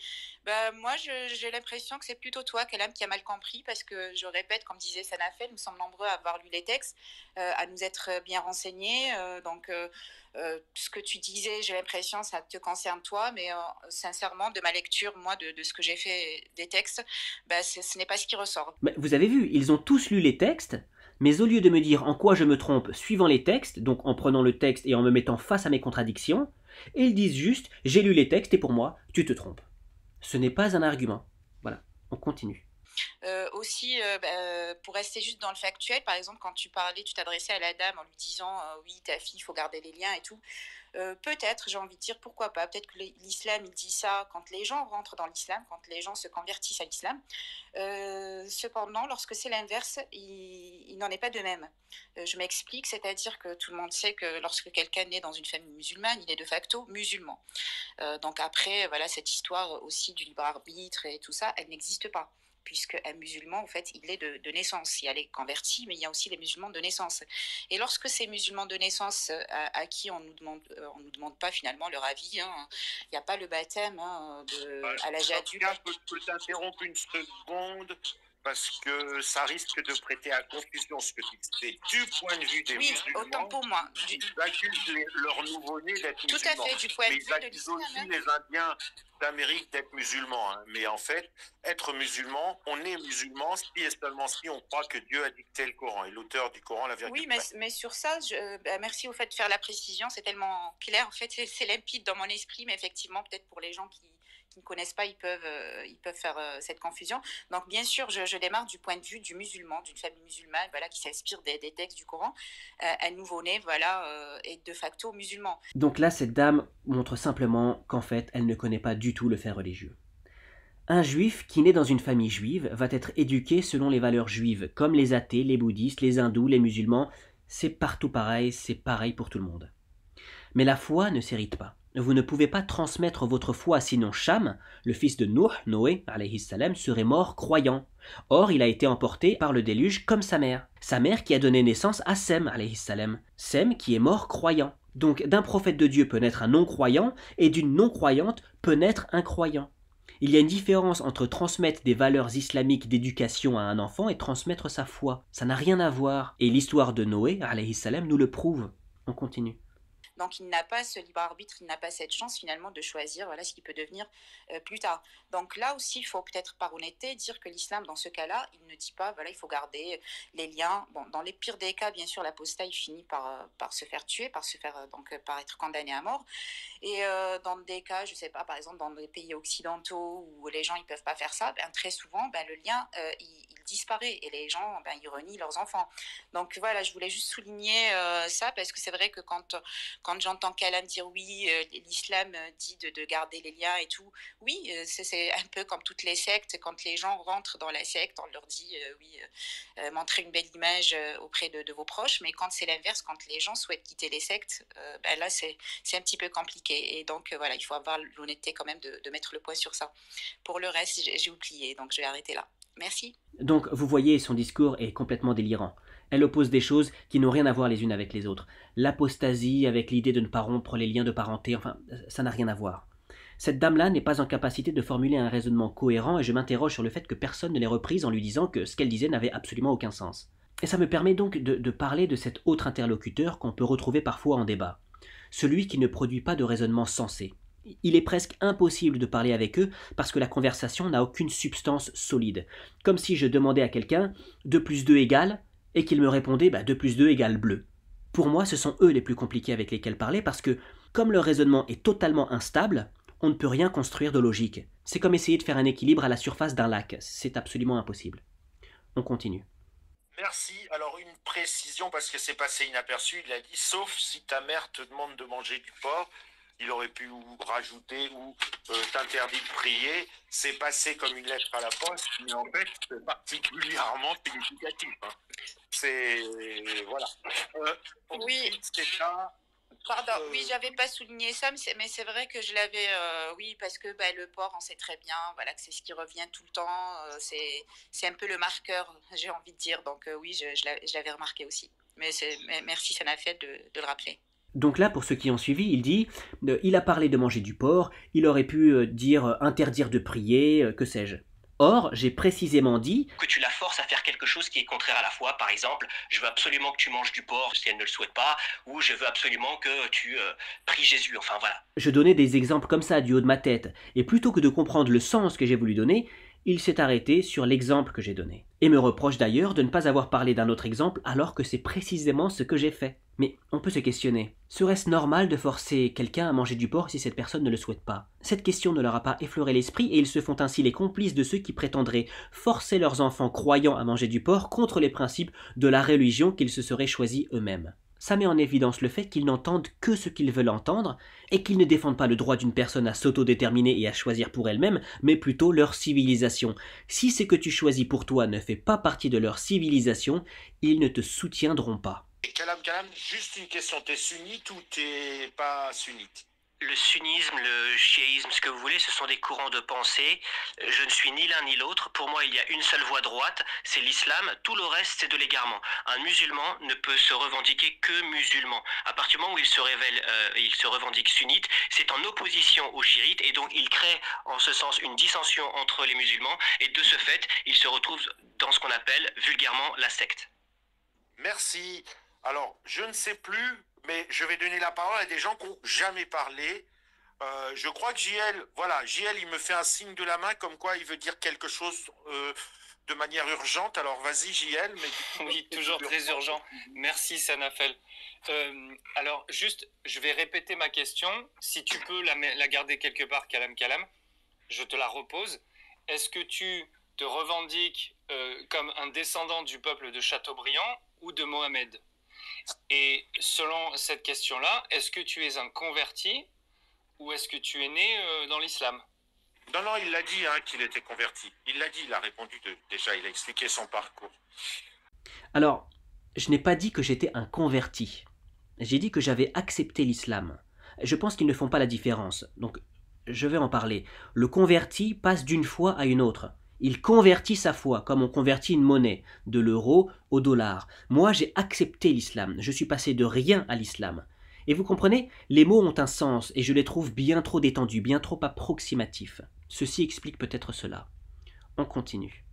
moi j'ai l'impression que c'est plutôt toi, Kalam, qui a mal compris, parce que je répète, comme disait Sanafel, nous sommes nombreux à avoir lu les textes, à nous être bien renseignés, ce que tu disais, j'ai l'impression ça te concerne toi, mais sincèrement, de ma lecture, moi, de ce que j'ai fait des textes, ce n'est pas ce qui ressort. Mais vous avez vu, ils ont tous lu les textes, mais au lieu de me dire en quoi je me trompe suivant les textes, donc en prenant le texte et en me mettant face à mes contradictions, ils disent juste « j'ai lu les textes et pour moi, tu te trompes ». Ce n'est pas un argument. Voilà, on continue. Aussi, pour rester juste dans le factuel, par exemple, quand tu t'adressais à la dame en lui disant oui, ta fille, il faut garder les liens et tout. Peut-être, j'ai envie de dire pourquoi pas. Peut-être que l'islam, il dit ça quand les gens rentrent dans l'islam, quand les gens se convertissent à l'islam. Cependant, lorsque c'est l'inverse, il n'en est pas de même. Je m'explique, c'est-à-dire que tout le monde sait que lorsque quelqu'un naît dans une famille musulmane, il est de facto musulman. Donc après, voilà, cette histoire aussi du libre arbitre et tout ça, elle n'existe pas. Puisqu'un musulman, en fait, il est de naissance. Il y a les convertis, mais il y a aussi les musulmans de naissance. Et lorsque ces musulmans de naissance, à qui on nous demande pas finalement leur avis, il n'y a pas le baptême à l'âge adulte. Je peux t'interrompre une seconde parce que ça risque de prêter à confusion ce que tu dis. Du point de vue des musulmans, autant pour moi. Ils accusent leur nouveau-né d'être musulman. Tout à fait, du point de vue ils accusent aussi les Indiens d'Amérique d'être musulmans. Mais en fait, être musulman, on est musulman si et seulement si on croit que Dieu a dicté le Coran. Et l'auteur du Coran l'a vérifié. Oui, mais sur ça, merci au fait de faire la précision. C'est tellement clair. En fait, c'est limpide dans mon esprit. Mais effectivement, peut-être pour les gens qui ne connaissent pas, ils peuvent faire cette confusion. Donc, bien sûr, je démarre du point de vue du musulman, d'une famille musulmane, voilà, qui s'inspire des textes du Coran. Un nouveau-né, voilà, est de facto musulman. Donc là, cette dame montre simplement qu'en fait, elle ne connaît pas du tout le fait religieux. Un juif qui naît dans une famille juive va être éduqué selon les valeurs juives, comme les athées, les bouddhistes, les hindous, les musulmans. C'est partout pareil, c'est pareil pour tout le monde. Mais la foi ne s'hérite pas. Vous ne pouvez pas transmettre votre foi, sinon Cham, le fils de Nuh, Noé, alayhi salam, serait mort croyant. Or, il a été emporté par le déluge comme sa mère. Sa mère qui a donné naissance à Sem, alayhi salam. Sem qui est mort croyant. Donc, d'un prophète de Dieu peut naître un non-croyant, et d'une non-croyante peut naître un croyant. Il y a une différence entre transmettre des valeurs islamiques d'éducation à un enfant et transmettre sa foi. Ça n'a rien à voir. Et l'histoire de Noé, alayhi salam, nous le prouve. On continue. Donc, il n'a pas ce libre arbitre, il n'a pas cette chance finalement de choisir voilà, ce qu'il peut devenir plus tard. Donc là aussi, il faut peut-être par honnêteté dire que l'islam, dans ce cas-là, il ne dit pas, voilà, il faut garder les liens. Bon, dans les pires des cas, bien sûr, l'apostat, il finit par se faire tuer, par être condamné à mort. Et dans des cas, je ne sais pas, par exemple, dans des pays occidentaux où les gens ne peuvent pas faire ça, ben, très souvent, ben, le lien, il disparaît et les gens, ben, ils renient leurs enfants. Donc voilà, je voulais juste souligner ça parce que c'est vrai que quand j'entends Kalam dire oui, l'islam dit de garder les liens et tout, oui, c'est un peu comme toutes les sectes, quand les gens rentrent dans la secte, on leur dit oui, montrez une belle image auprès de vos proches, mais quand c'est l'inverse, quand les gens souhaitent quitter les sectes, ben là c'est un petit peu compliqué. Et donc voilà, il faut avoir l'honnêteté quand même de mettre le point sur ça. Pour le reste, j'ai oublié, donc je vais arrêter là. Merci. Donc, vous voyez, son discours est complètement délirant. Elle oppose des choses qui n'ont rien à voir les unes avec les autres. L'apostasie avec l'idée de ne pas rompre les liens de parenté, enfin, ça n'a rien à voir. Cette dame-là n'est pas en capacité de formuler un raisonnement cohérent et je m'interroge sur le fait que personne ne l'ait reprise en lui disant que ce qu'elle disait n'avait absolument aucun sens. Et ça me permet donc de parler de cet autre interlocuteur qu'on peut retrouver parfois en débat. Celui qui ne produit pas de raisonnement sensé. Il est presque impossible de parler avec eux parce que la conversation n'a aucune substance solide. Comme si je demandais à quelqu'un 2 plus 2 égale et qu'il me répondait 2 plus 2 égale bleu. Pour moi, ce sont eux les plus compliqués avec lesquels parler parce que, comme leur raisonnement est totalement instable, on ne peut rien construire de logique. C'est comme essayer de faire un équilibre à la surface d'un lac. C'est absolument impossible. On continue. Merci. Alors, une précision, parce que c'est passé inaperçu, il a dit, sauf si ta mère te demande de manger du porc. Il aurait pu rajouter ou t'interdit de prier. C'est passé comme une lettre à la poste, mais en fait, c'est particulièrement significatif. Hein. C'est... Voilà. Oui. Pardon, oui, j'avais pas souligné ça, mais c'est vrai que je l'avais, oui, parce que le porc, on sait très bien, voilà, que c'est ce qui revient tout le temps, c'est un peu le marqueur, j'ai envie de dire, donc oui, je l'avais remarqué aussi. Mais merci Sanafel de le rappeler. Donc là, pour ceux qui ont suivi, il dit il a parlé de manger du porc, il aurait pu dire interdire de prier, que sais-je. Or, j'ai précisément dit que tu la forces à faire quelque chose qui est contraire à la foi. Par exemple, je veux absolument que tu manges du porc si elle ne le souhaite pas, ou je veux absolument que tu pries Jésus. Enfin voilà. Je donnais des exemples comme ça du haut de ma tête, et plutôt que de comprendre le sens que j'ai voulu donner, il s'est arrêté sur l'exemple que j'ai donné. Et me reproche d'ailleurs de ne pas avoir parlé d'un autre exemple alors que c'est précisément ce que j'ai fait. Mais on peut se questionner. Serait-ce normal de forcer quelqu'un à manger du porc si cette personne ne le souhaite pas? Cette question ne leur a pas effleuré l'esprit et ils se font ainsi les complices de ceux qui prétendraient forcer leurs enfants croyants à manger du porc contre les principes de la religion qu'ils se seraient choisis eux-mêmes. Ça met en évidence le fait qu'ils n'entendent que ce qu'ils veulent entendre et qu'ils ne défendent pas le droit d'une personne à s'autodéterminer et à choisir pour elle-même, mais plutôt leur civilisation. Si ce que tu choisis pour toi ne fait pas partie de leur civilisation, ils ne te soutiendront pas. Kalam, juste une question, t'es sunnite ou t'es pas sunnite? Le sunnisme, le chiisme, ce que vous voulez, ce sont des courants de pensée. Je ne suis ni l'un ni l'autre. Pour moi, il y a une seule voie droite, c'est l'islam. Tout le reste, c'est de l'égarement. Un musulman ne peut se revendiquer que musulman. À partir du moment où il se revendique sunnite, c'est en opposition aux chiites et donc il crée en ce sens une dissension entre les musulmans et de ce fait, il se retrouve dans ce qu'on appelle vulgairement la secte. Merci. Alors, je ne sais plus, mais je vais donner la parole à des gens qui n'ont jamais parlé. Je crois que JL, il me fait un signe de la main comme quoi il veut dire quelque chose de manière urgente. Alors, vas-y, JL. Mais oui, toujours très urgent. Merci, Sanafel. Alors, juste, je vais répéter ma question. Si tu peux la garder quelque part, Kalam, je te la repose. Est-ce que tu te revendiques comme un descendant du peuple de Chateaubriand ou de Mohamed? Et selon cette question-là, est-ce que tu es un converti ou est-ce que tu es né dans l'islam? Non, il l'a dit qu'il était converti. Il l'a dit, il a répondu déjà, il a expliqué son parcours. Alors, je n'ai pas dit que j'étais un converti. J'ai dit que j'avais accepté l'islam. Je pense qu'ils ne font pas la différence. Donc, je vais en parler. Le converti passe d'une foi à une autre. Il convertit sa foi, comme on convertit une monnaie, de l'euro au dollar. Moi, j'ai accepté l'islam. Je suis passé de rien à l'islam. Et vous comprenez, les mots ont un sens, et je les trouve bien trop détendus, bien trop approximatifs. Ceci explique peut-être cela. On continue.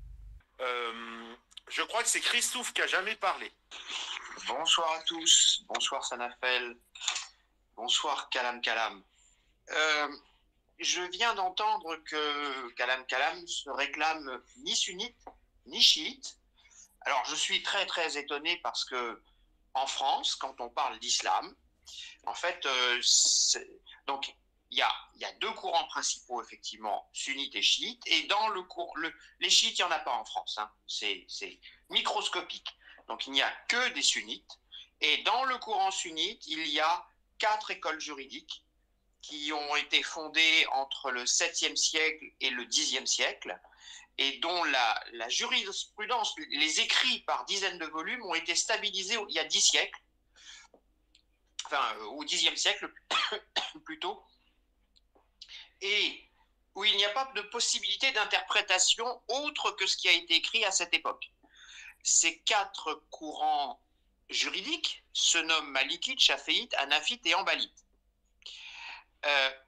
Je crois que c'est Christophe qui a jamais parlé. Bonsoir à tous. Bonsoir Sanafel. Bonsoir, Kalam Kalam. Je viens d'entendre que Kalam Kalam se réclame ni sunnite ni chiite. Alors, je suis très très étonné parce que en France, quand on parle d'islam, en fait, donc il y a deux courants principaux effectivement, sunnites et chiites. Et dans les chiites, il n'y en a pas en France. Hein. C'est microscopique. Donc, il n'y a que des sunnites. Et dans le courant sunnite, il y a 4 écoles juridiques qui ont été fondées entre le 7e siècle et le 10e siècle, et dont la jurisprudence, les écrits par dizaines de volumes ont été stabilisés il y a 10 siècles, enfin au 10e siècle plutôt, et où il n'y a pas de possibilité d'interprétation autre que ce qui a été écrit à cette époque. Ces 4 courants juridiques se nomment Malikite, Chaféite, Hanafite et Hanbalite.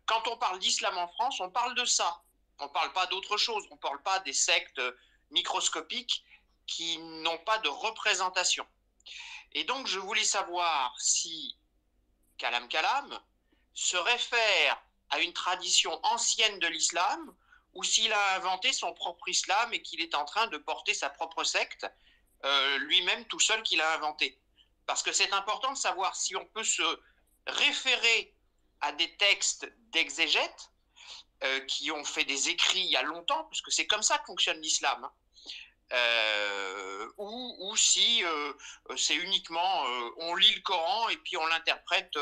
Quand on parle d'islam en France, on parle de ça. On ne parle pas d'autre chose. On ne parle pas des sectes microscopiques qui n'ont pas de représentation. Et donc, je voulais savoir si Kalam Kalam se réfère à une tradition ancienne de l'islam ou s'il a inventé son propre islam et qu'il est en train de porter sa propre secte, lui-même tout seul qu'il a inventé. Parce que c'est important de savoir si on peut se référer à des textes d'exégètes qui ont fait des écrits il y a longtemps, parce que c'est comme ça que fonctionne l'islam, ou si c'est uniquement on lit le Coran et puis on l'interprète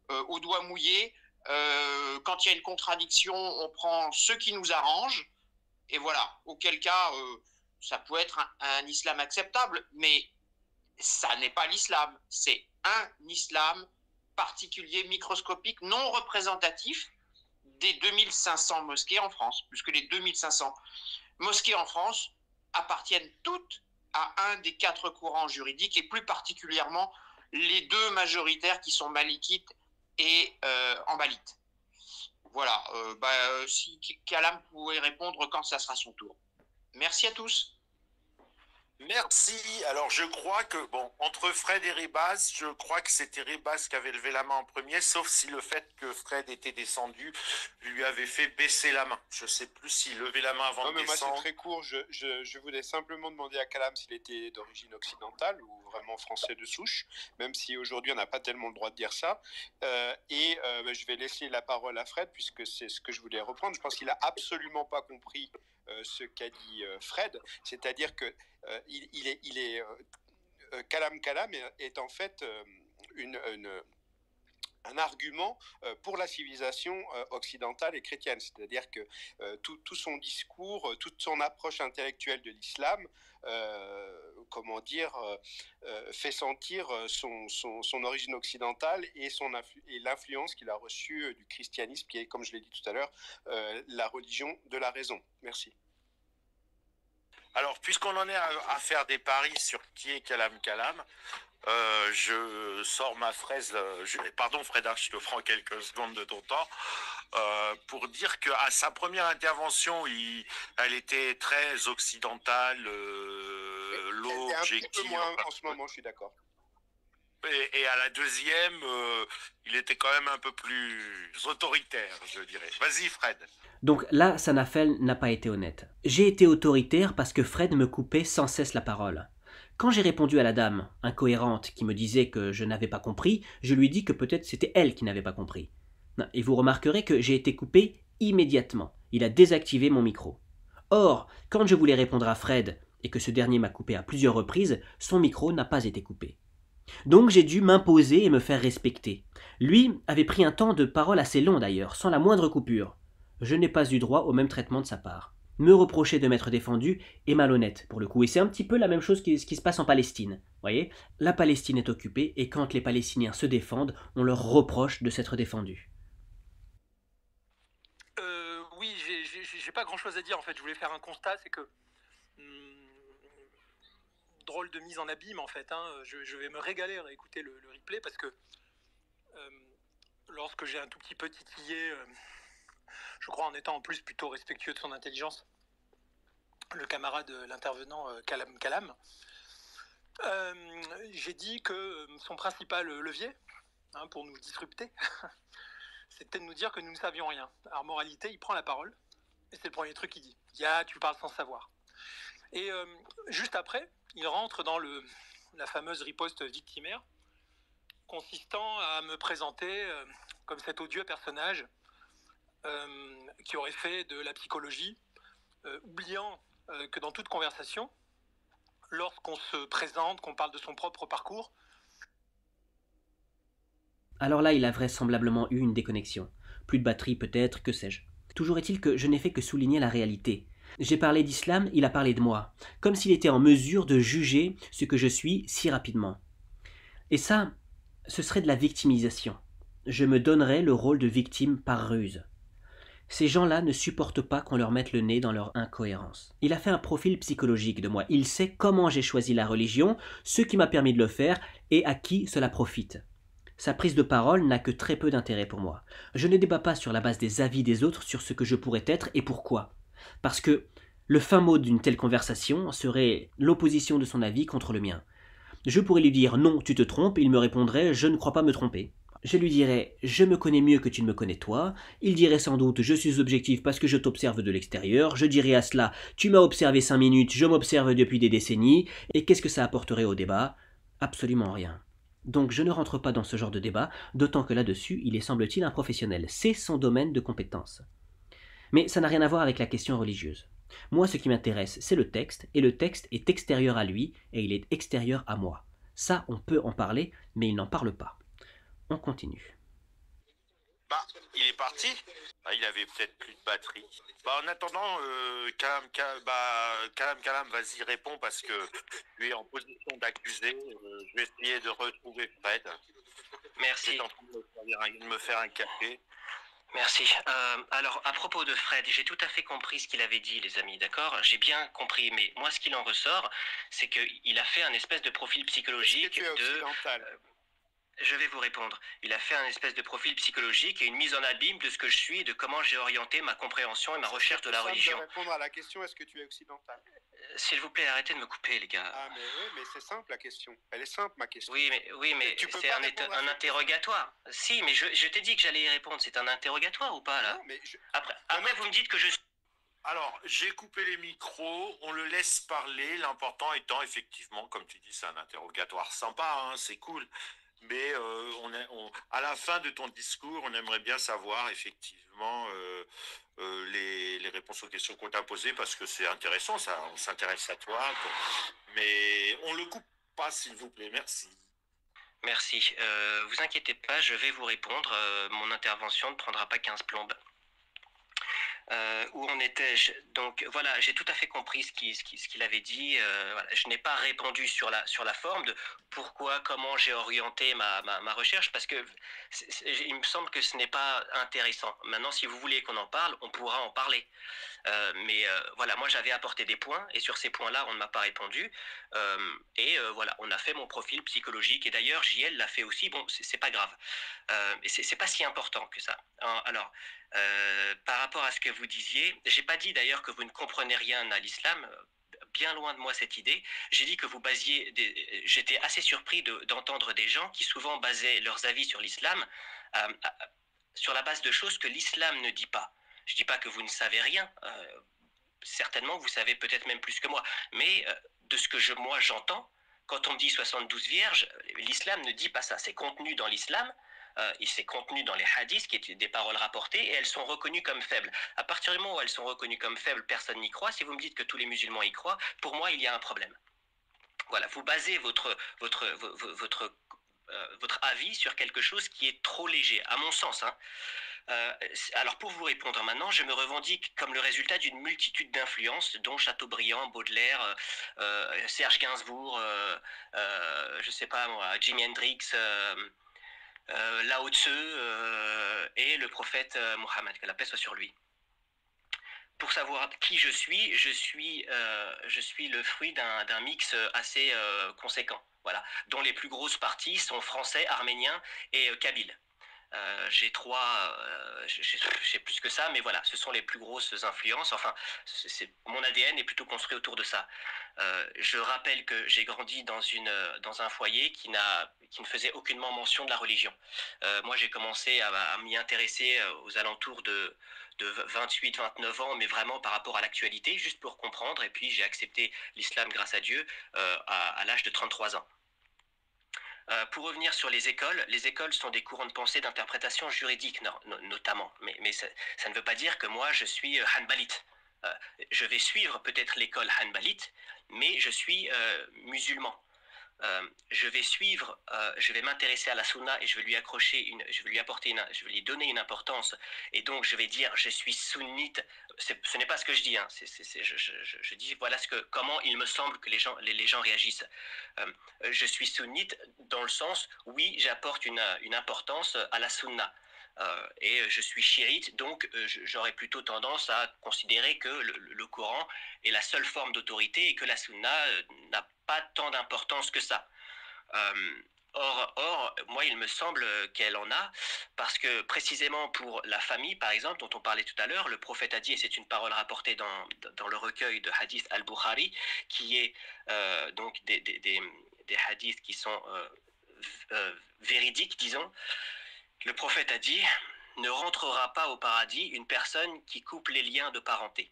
au doigt mouillé. Quand il y a une contradiction, on prend ce qui nous arrange, et voilà, auquel cas ça peut être un islam acceptable, mais ça n'est pas l'islam, c'est un islam particulier, microscopique, non représentatif des 2500 mosquées en France, puisque les 2500 mosquées en France appartiennent toutes à un des 4 courants juridiques, et plus particulièrement les 2 majoritaires qui sont malikites et hanbalites. Voilà, si Kalam pouvait répondre quand ça sera son tour. Merci à tous. Merci. Alors, je crois que, bon, entre Fred et Ribas, je crois que c'était Ribas qui avait levé la main en premier, sauf si le fait que Fred était descendu lui avait fait baisser la main. Je ne sais plus s'il levait la main avant de descendre. Moi, c'est très court. Je voulais simplement demander à Kalam s'il était d'origine occidentale ou vraiment français de souche, même si aujourd'hui, on n'a pas tellement le droit de dire ça. Je vais laisser la parole à Fred, puisque c'est ce que je voulais reprendre. Je pense qu'il n'a absolument pas compris ce qu'a dit Fred, c'est-à-dire que Kalam Kalam est en fait un argument pour la civilisation occidentale et chrétienne, c'est-à-dire que tout son discours, toute son approche intellectuelle de l'islam, fait sentir son origine occidentale et l'influence qu'il a reçue du christianisme, qui est, comme je l'ai dit tout à l'heure, la religion de la raison. Merci. Alors, puisqu'on en est à faire des paris sur qui est Kalam Kalam, je sors ma fraise. Pardon, Fred, je te prends quelques secondes de ton temps pour dire qu'à sa première intervention, elle était très occidentale, l'objectif. Un peu moins en ce moment, je suis d'accord. Et à la deuxième, il était quand même un peu plus autoritaire, je dirais. Vas-y, Fred. Donc là, Sanafel n'a pas été honnête. J'ai été autoritaire parce que Fred me coupait sans cesse la parole. Quand j'ai répondu à la dame, incohérente, qui me disait que je n'avais pas compris, je lui ai dit que peut-être c'était elle qui n'avait pas compris. Et vous remarquerez que j'ai été coupé immédiatement. Il a désactivé mon micro. Or, quand je voulais répondre à Fred, et que ce dernier m'a coupé à plusieurs reprises, son micro n'a pas été coupé. Donc j'ai dû m'imposer et me faire respecter. Lui avait pris un temps de parole assez long d'ailleurs, sans la moindre coupure. Je n'ai pas eu droit au même traitement de sa part. Me reprocher de m'être défendu est malhonnête, pour le coup. Et c'est un petit peu la même chose ce qui se passe en Palestine. Voyez, la Palestine est occupée, et quand les Palestiniens se défendent, on leur reproche de s'être défendus. Oui, j'ai pas grand-chose à dire, en fait. Je voulais faire un constat, c'est que... drôle de mise en abîme, en fait. Je vais me régaler à écouter le replay, parce que lorsque j'ai un tout petit peu titillé... je crois en étant en plus plutôt respectueux de son intelligence, le camarade, l'intervenant Kalam Kalam, j'ai dit que son principal levier, hein, pour nous disrupter, c'était de nous dire que nous ne savions rien. Alors, moralité, il prend la parole, et c'est le premier truc qu'il dit. Tu parles sans savoir. Et juste après, il rentre dans la fameuse riposte victimaire, consistant à me présenter comme cet odieux personnage qui aurait fait de la psychologie, oubliant que dans toute conversation, lorsqu'on se présente, qu'on parle de son propre parcours... Alors là, il a vraisemblablement eu une déconnexion. Plus de batterie peut-être, que sais-je. Toujours est-il que je n'ai fait que souligner la réalité. J'ai parlé d'islam, il a parlé de moi, comme s'il était en mesure de juger ce que je suis si rapidement. Et ça, ce serait de la victimisation. Je me donnerais le rôle de victime par ruse. Ces gens-là ne supportent pas qu'on leur mette le nez dans leur incohérence. Il a fait un profil psychologique de moi. Il sait comment j'ai choisi la religion, ce qui m'a permis de le faire et à qui cela profite. Sa prise de parole n'a que très peu d'intérêt pour moi. Je ne débat pas sur la base des avis des autres sur ce que je pourrais être et pourquoi. Parce que le fin mot d'une telle conversation serait l'opposition de son avis contre le mien. Je pourrais lui dire « Non, tu te trompes », il me répondrait « Je ne crois pas me tromper ». Je lui dirais « Je me connais mieux que tu ne me connais toi ». Il dirait sans doute « Je suis objectif parce que je t'observe de l'extérieur ». Je dirais à cela « Tu m'as observé 5 minutes, je m'observe depuis des décennies ». Et qu'est-ce que ça apporterait au débat ? Absolument rien. Donc je ne rentre pas dans ce genre de débat, d'autant que là-dessus, il est semble-t-il un professionnel. C'est son domaine de compétence. Mais ça n'a rien à voir avec la question religieuse. Moi, ce qui m'intéresse, c'est le texte, et le texte est extérieur à lui, et il est extérieur à moi. Ça, on peut en parler, mais il n'en parle pas. On continue. Bah, il est parti. Ah, il avait peut-être plus de batterie. Bah, en attendant, Kalam, vas-y, réponds parce que tu es en position d'accusé. Je vais essayer de retrouver Fred. Merci. Il est en train de me faire un café. Merci. Alors, à propos de Fred, j'ai tout à fait compris ce qu'il avait dit, les amis, d'accord? J'ai bien compris, mais moi, ce qu'il en ressort, c'est qu'il a fait un espèce de profil psychologique Est-ce que tu es occidental? Je vais vous répondre. Il a fait un espèce de profil psychologique et une mise en abîme de ce que je suis et de comment j'ai orienté ma compréhension et ma recherche de la religion. De répondre à la question, est-ce que tu es occidental? S'il vous plaît, arrêtez de me couper, les gars. Ah, mais oui, mais c'est simple la question. Elle est simple, ma question. Oui, mais c'est un interrogatoire. Si, mais je t'ai dit que j'allais y répondre. C'est un interrogatoire ou pas, là? Non, mais après, vous me dites que je... Alors, j'ai coupé les micros, on le laisse parler, l'important étant effectivement, comme tu dis, c'est un interrogatoire sympa, hein, c'est cool. Mais à la fin de ton discours, on aimerait bien savoir effectivement les réponses aux questions qu'on t'a posées parce que c'est intéressant, ça, on s'intéresse à toi. Mais on le coupe pas, s'il vous plaît, merci. Merci. Vous inquiétez pas, je vais vous répondre. Mon intervention ne prendra pas 15 plombes. Où en étais-je? Donc voilà, j'ai tout à fait compris ce qu'il avait dit. Voilà. Je n'ai pas répondu sur la forme de pourquoi, comment j'ai orienté ma recherche, parce que il me semble que ce n'est pas intéressant. Maintenant, si vous voulez qu'on en parle, on pourra en parler. Mais voilà, moi j'avais apporté des points, et sur ces points-là, on ne m'a pas répondu. Voilà, on a fait mon profil psychologique, et d'ailleurs, JL l'a fait aussi. Bon, c'est pas grave. Et c'est pas si important que ça. Alors, par rapport à ce que vous disiez, j'ai pas dit d'ailleurs que vous ne comprenez rien à l'islam, bien loin de moi cette idée. J'ai dit que vous basiez, j'étais assez surpris d'entendre des gens qui souvent basaient leurs avis sur l'islam sur la base de choses que l'islam ne dit pas. Je dis pas que vous ne savez rien, certainement vous savez peut-être même plus que moi, mais de ce que moi j'entends, quand on me dit 72 vierges, l'islam ne dit pas ça, c'est contenu dans l'islam. Il s'est contenu dans les hadiths, qui étaient des paroles rapportées, et elles sont reconnues comme faibles. À partir du moment où elles sont reconnues comme faibles, personne n'y croit. Si vous me dites que tous les musulmans y croient, pour moi, il y a un problème. Voilà, vous basez votre avis sur quelque chose qui est trop léger, à mon sens. Hein. Alors pour vous répondre maintenant, je me revendique comme le résultat d'une multitude d'influences, dont Chateaubriand, Baudelaire, Serge Gainsbourg, je sais pas moi, Jimi Hendrix... Lao Tzu et le prophète Mohammed, que la paix soit sur lui. Pour savoir qui je suis le fruit d'un mix assez conséquent, voilà, dont les plus grosses parties sont français, arméniens et kabyles. J'ai j'ai plus que ça, mais voilà, ce sont les plus grosses influences. Enfin, mon ADN est plutôt construit autour de ça. Je rappelle que j'ai grandi dans un foyer qui ne faisait aucunement mention de la religion. Moi, j'ai commencé à m'y intéresser aux alentours de 28-29 ans, mais vraiment par rapport à l'actualité, juste pour comprendre. Et puis, j'ai accepté l'islam, grâce à Dieu, à l'âge de 33 ans. Pour revenir sur les écoles sont des courants de pensée d'interprétation juridique notamment, mais ça ne veut pas dire que moi je suis hanbalite. Je vais suivre peut-être l'école hanbalite, mais je suis musulman. Je vais m'intéresser à la sunna et je vais lui je vais lui donner une importance. Et donc je vais dire je suis sunnite. Ce n'est pas ce que je dis, hein. Je dis voilà comment il me semble que les gens réagissent. Je suis sunnite dans le sens oui, j'apporte une importance à la sunna. Et je suis chiite, donc j'aurais plutôt tendance à considérer que le Coran est la seule forme d'autorité et que la sunna n'a pas tant d'importance que ça. Or, moi, il me semble qu'elle en a, parce que précisément pour la famille, par exemple, dont on parlait tout à l'heure, le prophète a dit, et c'est une parole rapportée dans le recueil de hadith al-Bukhari, qui est donc des hadiths qui sont véridiques, disons. Le prophète a dit « Ne rentrera pas au paradis une personne qui coupe les liens de parenté ».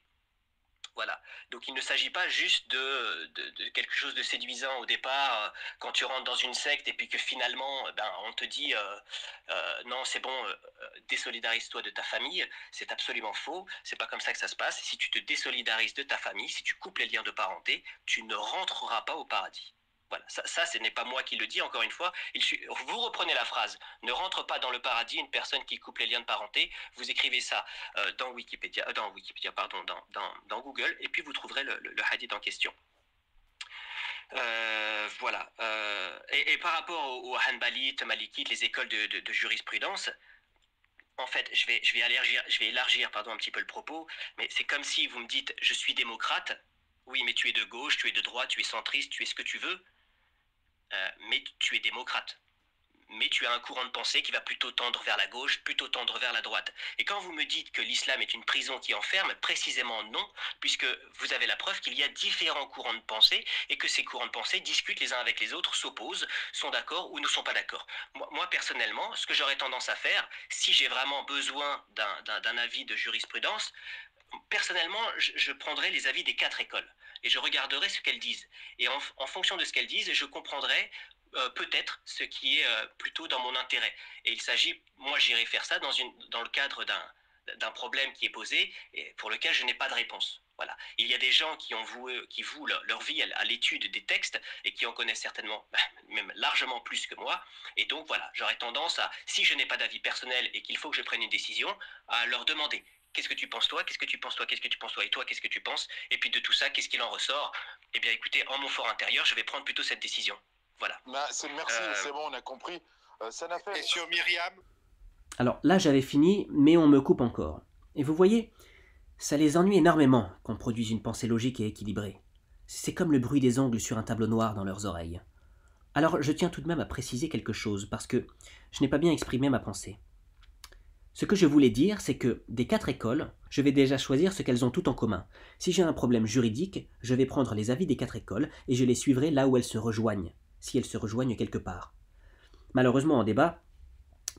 Voilà. Donc il ne s'agit pas juste de quelque chose de séduisant au départ, quand tu rentres dans une secte et puis que finalement on te dit non c'est bon, désolidarise-toi de ta famille. C'est absolument faux, c'est pas comme ça que ça se passe. Si tu te désolidarises de ta famille, si tu coupes les liens de parenté, tu ne rentreras pas au paradis. Voilà, ça ce n'est pas moi qui le dis, encore une fois. Vous reprenez la phrase « Ne rentre pas dans le paradis une personne qui coupe les liens de parenté ». Vous écrivez ça dans Google, et puis vous trouverez le hadith en question. Voilà. Et par rapport aux Hanbalites, Malikites, les écoles de jurisprudence, en fait, je vais élargir un petit peu le propos, mais c'est comme si vous me dites « Je suis démocrate ». Oui, mais tu es de gauche, tu es de droite, tu es centriste, tu es ce que tu veux. Mais tu es démocrate. Mais tu as un courant de pensée qui va plutôt tendre vers la gauche, plutôt tendre vers la droite. Et quand vous me dites que l'islam est une prison qui enferme, précisément non, puisque vous avez la preuve qu'il y a différents courants de pensée et que ces courants de pensée discutent les uns avec les autres, s'opposent, sont d'accord ou ne sont pas d'accord. Moi, personnellement, ce que j'aurais tendance à faire, si j'ai vraiment besoin d'un avis de jurisprudence, personnellement, je prendrai les avis des 4 écoles et je regarderai ce qu'elles disent. Et en fonction de ce qu'elles disent, je comprendrai peut-être ce qui est plutôt dans mon intérêt. Et il s'agit, moi j'irai faire ça dans le cadre d'un problème qui est posé et pour lequel je n'ai pas de réponse. Voilà. Il y a des gens qui vouent leur vie à l'étude des textes et qui en connaissent certainement, même largement plus que moi. Et donc voilà, j'aurais tendance à, si je n'ai pas d'avis personnel et qu'il faut que je prenne une décision, à leur demander qu'est-ce que tu penses toi, qu'est-ce que tu penses toi, qu'est-ce que tu penses toi, et toi qu'est-ce que tu penses, et puis de tout ça, qu'est-ce qu'il en ressort? Eh bien écoutez, en mon fort intérieur, je vais prendre plutôt cette décision. Voilà. Merci, c'est bon, on a compris. Ça n'a fait... Et sur Myriam? Alors là, j'avais fini, mais on me coupe encore. Et vous voyez, ça les ennuie énormément qu'on produise une pensée logique et équilibrée. C'est comme le bruit des ongles sur un tableau noir dans leurs oreilles. Alors je tiens tout de même à préciser quelque chose, parce que je n'ai pas bien exprimé ma pensée. Ce que je voulais dire, c'est que des 4 écoles, je vais déjà choisir ce qu'elles ont toutes en commun. Si j'ai un problème juridique, je vais prendre les avis des 4 écoles et je les suivrai là où elles se rejoignent, si elles se rejoignent quelque part. Malheureusement, en débat,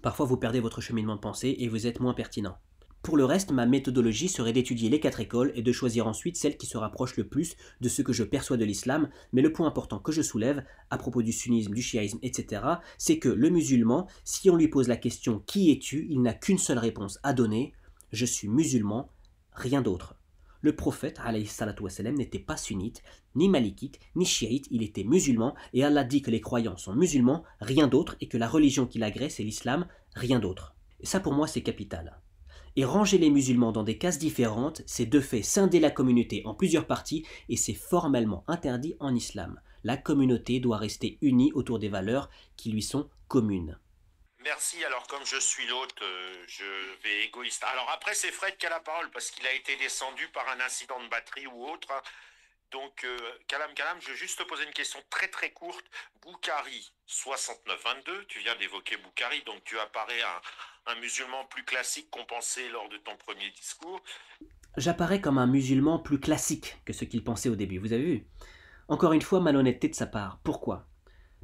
parfois vous perdez votre cheminement de pensée et vous êtes moins pertinent. Pour le reste, ma méthodologie serait d'étudier les 4 écoles et de choisir ensuite celle qui se rapproche le plus de ce que je perçois de l'islam, mais le point important que je soulève, à propos du sunnisme, du chiisme, etc., c'est que le musulman, si on lui pose la question « Qui es-tu ?», il n'a qu'une seule réponse à donner « Je suis musulman, rien d'autre ». Le prophète, alayhi salatu wassalam, n'était pas sunnite, ni malikite, ni chiite, il était musulman, et Allah dit que les croyants sont musulmans, rien d'autre, et que la religion qu'il agrée, c'est l'islam, rien d'autre. Et ça pour moi c'est capital. Et ranger les musulmans dans des cases différentes, c'est de fait scinder la communauté en plusieurs parties et c'est formellement interdit en islam. La communauté doit rester unie autour des valeurs qui lui sont communes. Merci. Alors, comme je suis l'hôte, je vais égoïste. Alors après, c'est Fred qui a la parole parce qu'il a été descendu par un incident de batterie ou autre. Donc, Kalam, je veux juste te poser une question très très courte. Boukhari 69-22, tu viens d'évoquer Boukhari, donc tu apparais un musulman plus classique qu'on pensait lors de ton premier discours. J'apparais comme un musulman plus classique que ce qu'il pensait au début, vous avez vu? Encore une fois, malhonnêteté de sa part. Pourquoi?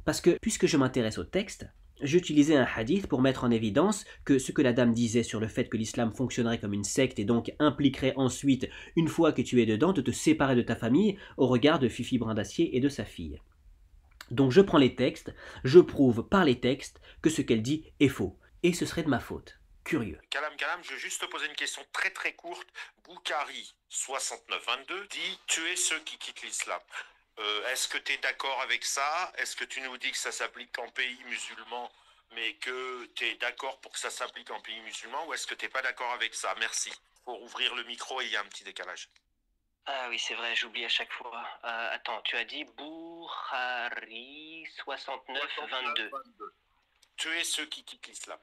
Parce que, puisque je m'intéresse au texte, j'utilisais un hadith pour mettre en évidence que ce que la dame disait sur le fait que l'islam fonctionnerait comme une secte et donc impliquerait ensuite, une fois que tu es dedans, de te séparer de ta famille au regard de Fifi Brindacier et de sa fille. Donc je prends les textes, je prouve par les textes que ce qu'elle dit est faux. Et ce serait de ma faute. Curieux. Kalam, je veux juste te poser une question très très courte. Boukhari 69-22 dit « Tuer ceux qui quittent l'islam ». Est-ce que tu es d'accord avec ça? Est-ce que tu nous dis que ça s'applique en pays musulman, mais que tu es d'accord pour que ça s'applique en pays musulman, ou est-ce que tu n'es pas d'accord avec ça? Merci. Pour ouvrir le micro, il y a un petit décalage. Ah oui, c'est vrai, j'oublie à chaque fois. Attends, tu as dit Boukhari 69-22. Tuer ceux qui quittent l'islam.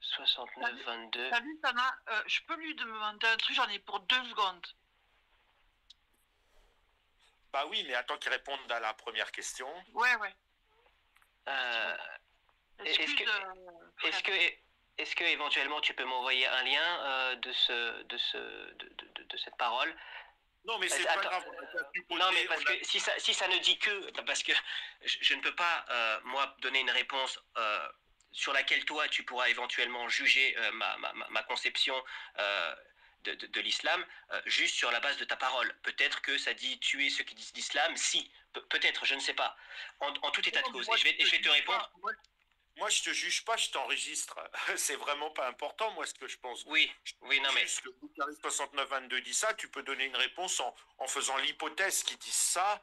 69-22. Salut Sana, je peux lui demander un truc, j'en ai pour 2 secondes. Bah oui, mais attends qu'il réponde à la première question. Ouais. Est-ce que éventuellement tu peux m'envoyer un lien de cette parole? Non, mais c'est pas grave. Non, mais parce que si ça ne dit que... Parce que je ne peux pas, moi, donner une réponse sur laquelle toi, tu pourras éventuellement juger ma conception de l'islam, juste sur la base de ta parole. Peut-être que ça dit tuer ceux qui disent l'islam, si. Peut-être, je ne sais pas. En tout état de cause. Et je vais te répondre... Moi, je te juge pas, je t'enregistre. C'est vraiment pas important, moi, ce que je pense. Oui, non, mais... Juste que Boukhari 69-22 dit ça, tu peux donner une réponse en faisant l'hypothèse qu'ils disent ça.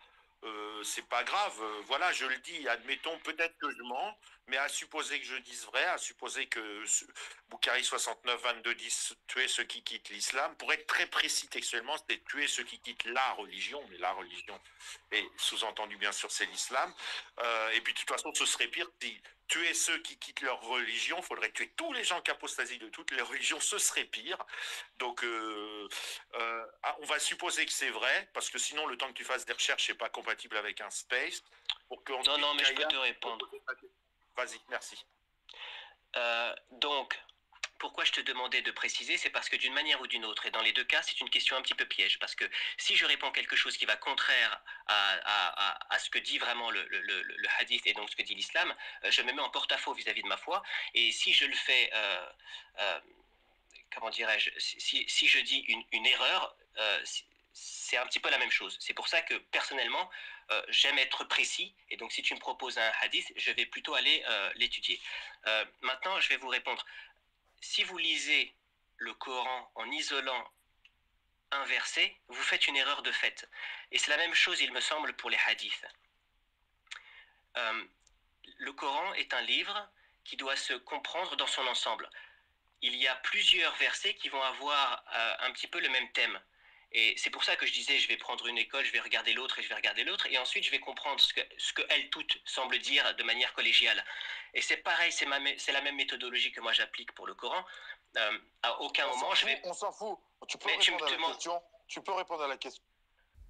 C'est pas grave. Voilà, je le dis. Admettons, peut-être que je mens, mais à supposer que je dise vrai, à supposer que Boukhari 69-22 dit tuer ceux qui quittent l'islam, pour être très précis textuellement, c'est tuer ceux qui quittent la religion, mais la religion, et sous-entendu, bien sûr, c'est l'islam. Et puis, de toute façon, ce serait pire si tuer ceux qui quittent leur religion, il faudrait tuer tous les gens qui apostasient de toutes les religions, ce serait pire. Donc, on va supposer que c'est vrai, parce que sinon, le temps que tu fasses des recherches, c'est pas compatible avec un space. Non, mais je peux te répondre. Vas-y, merci. Donc, pourquoi je te demandais de préciser, c'est parce que d'une manière ou d'une autre, et dans les deux cas, c'est une question un petit peu piège, parce que si je réponds quelque chose qui va contraire à ce que dit vraiment le hadith et donc ce que dit l'islam, je me mets en porte-à-faux vis-à-vis de ma foi, et si je le fais, comment dirais-je, si je dis une erreur, c'est un petit peu la même chose. C'est pour ça que personnellement, j'aime être précis, et donc si tu me proposes un hadith, je vais plutôt aller l'étudier. Maintenant, je vais vous répondre. Si vous lisez le Coran en isolant un verset, vous faites une erreur de fait. Et c'est la même chose, il me semble, pour les hadiths. Le Coran est un livre qui doit se comprendre dans son ensemble. Il y a plusieurs versets qui vont avoir un petit peu le même thème. Et c'est pour ça que je disais, je vais prendre une école, je vais regarder l'autre et je vais regarder l'autre, et ensuite je vais comprendre ce que elles toutes semblent dire de manière collégiale. Et c'est pareil, c'est la même méthodologie que moi j'applique pour le Coran. À aucun moment je vais... On s'en fout. Tu peux répondre à la question. Tu peux répondre à la question.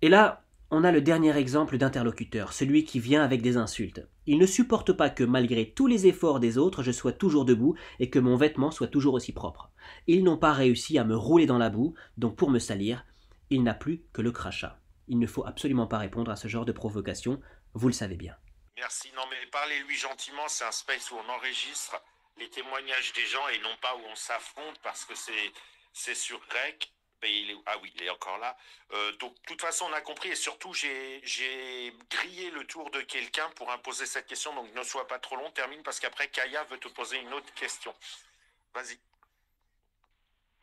Et là, on a le dernier exemple d'interlocuteur, celui qui vient avec des insultes. Il ne supporte pas que malgré tous les efforts des autres, je sois toujours debout et que mon vêtement soit toujours aussi propre. Ils n'ont pas réussi à me rouler dans la boue, donc pour me salir, il n'a plus que le crachat. Il ne faut absolument pas répondre à ce genre de provocation, vous le savez bien. Merci. Non, mais parlez-lui gentiment, c'est un space où on enregistre les témoignages des gens et non pas où on s'affronte, parce que c'est sur Rec. Ah oui, il est encore là. Donc, de toute façon, on a compris, et surtout, j'ai grillé le tour de quelqu'un pour imposer cette question, donc ne sois pas trop long, termine, parce qu'après, Kaya veut te poser une autre question. Vas-y.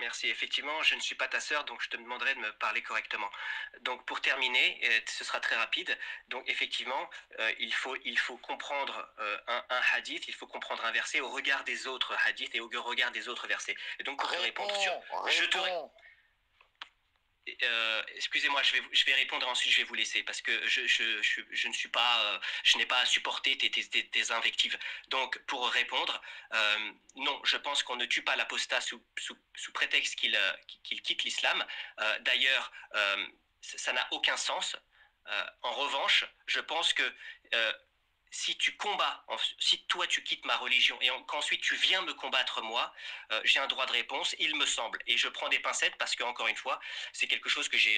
Merci. Effectivement, je ne suis pas ta sœur, donc je te demanderai de me parler correctement. Donc, pour terminer, ce sera très rapide. Donc, effectivement, il faut comprendre un hadith, il faut comprendre un verset au regard des autres hadiths et au regard des autres versets. Et donc, pour te répondre sur... excusez-moi, je vais répondre et ensuite je vais vous laisser parce que je ne suis pas, je n'ai pas à supporter tes invectives. Donc pour répondre, non, je pense qu'on ne tue pas l'apostat sous prétexte qu'il quitte l'islam. D'ailleurs, ça n'a aucun sens. En revanche, je pense que si tu combats, si toi tu quittes ma religion et qu'ensuite tu viens me combattre moi, j'ai un droit de réponse, il me semble. Et je prends des pincettes parce que, encore une fois, c'est quelque chose que j'ai...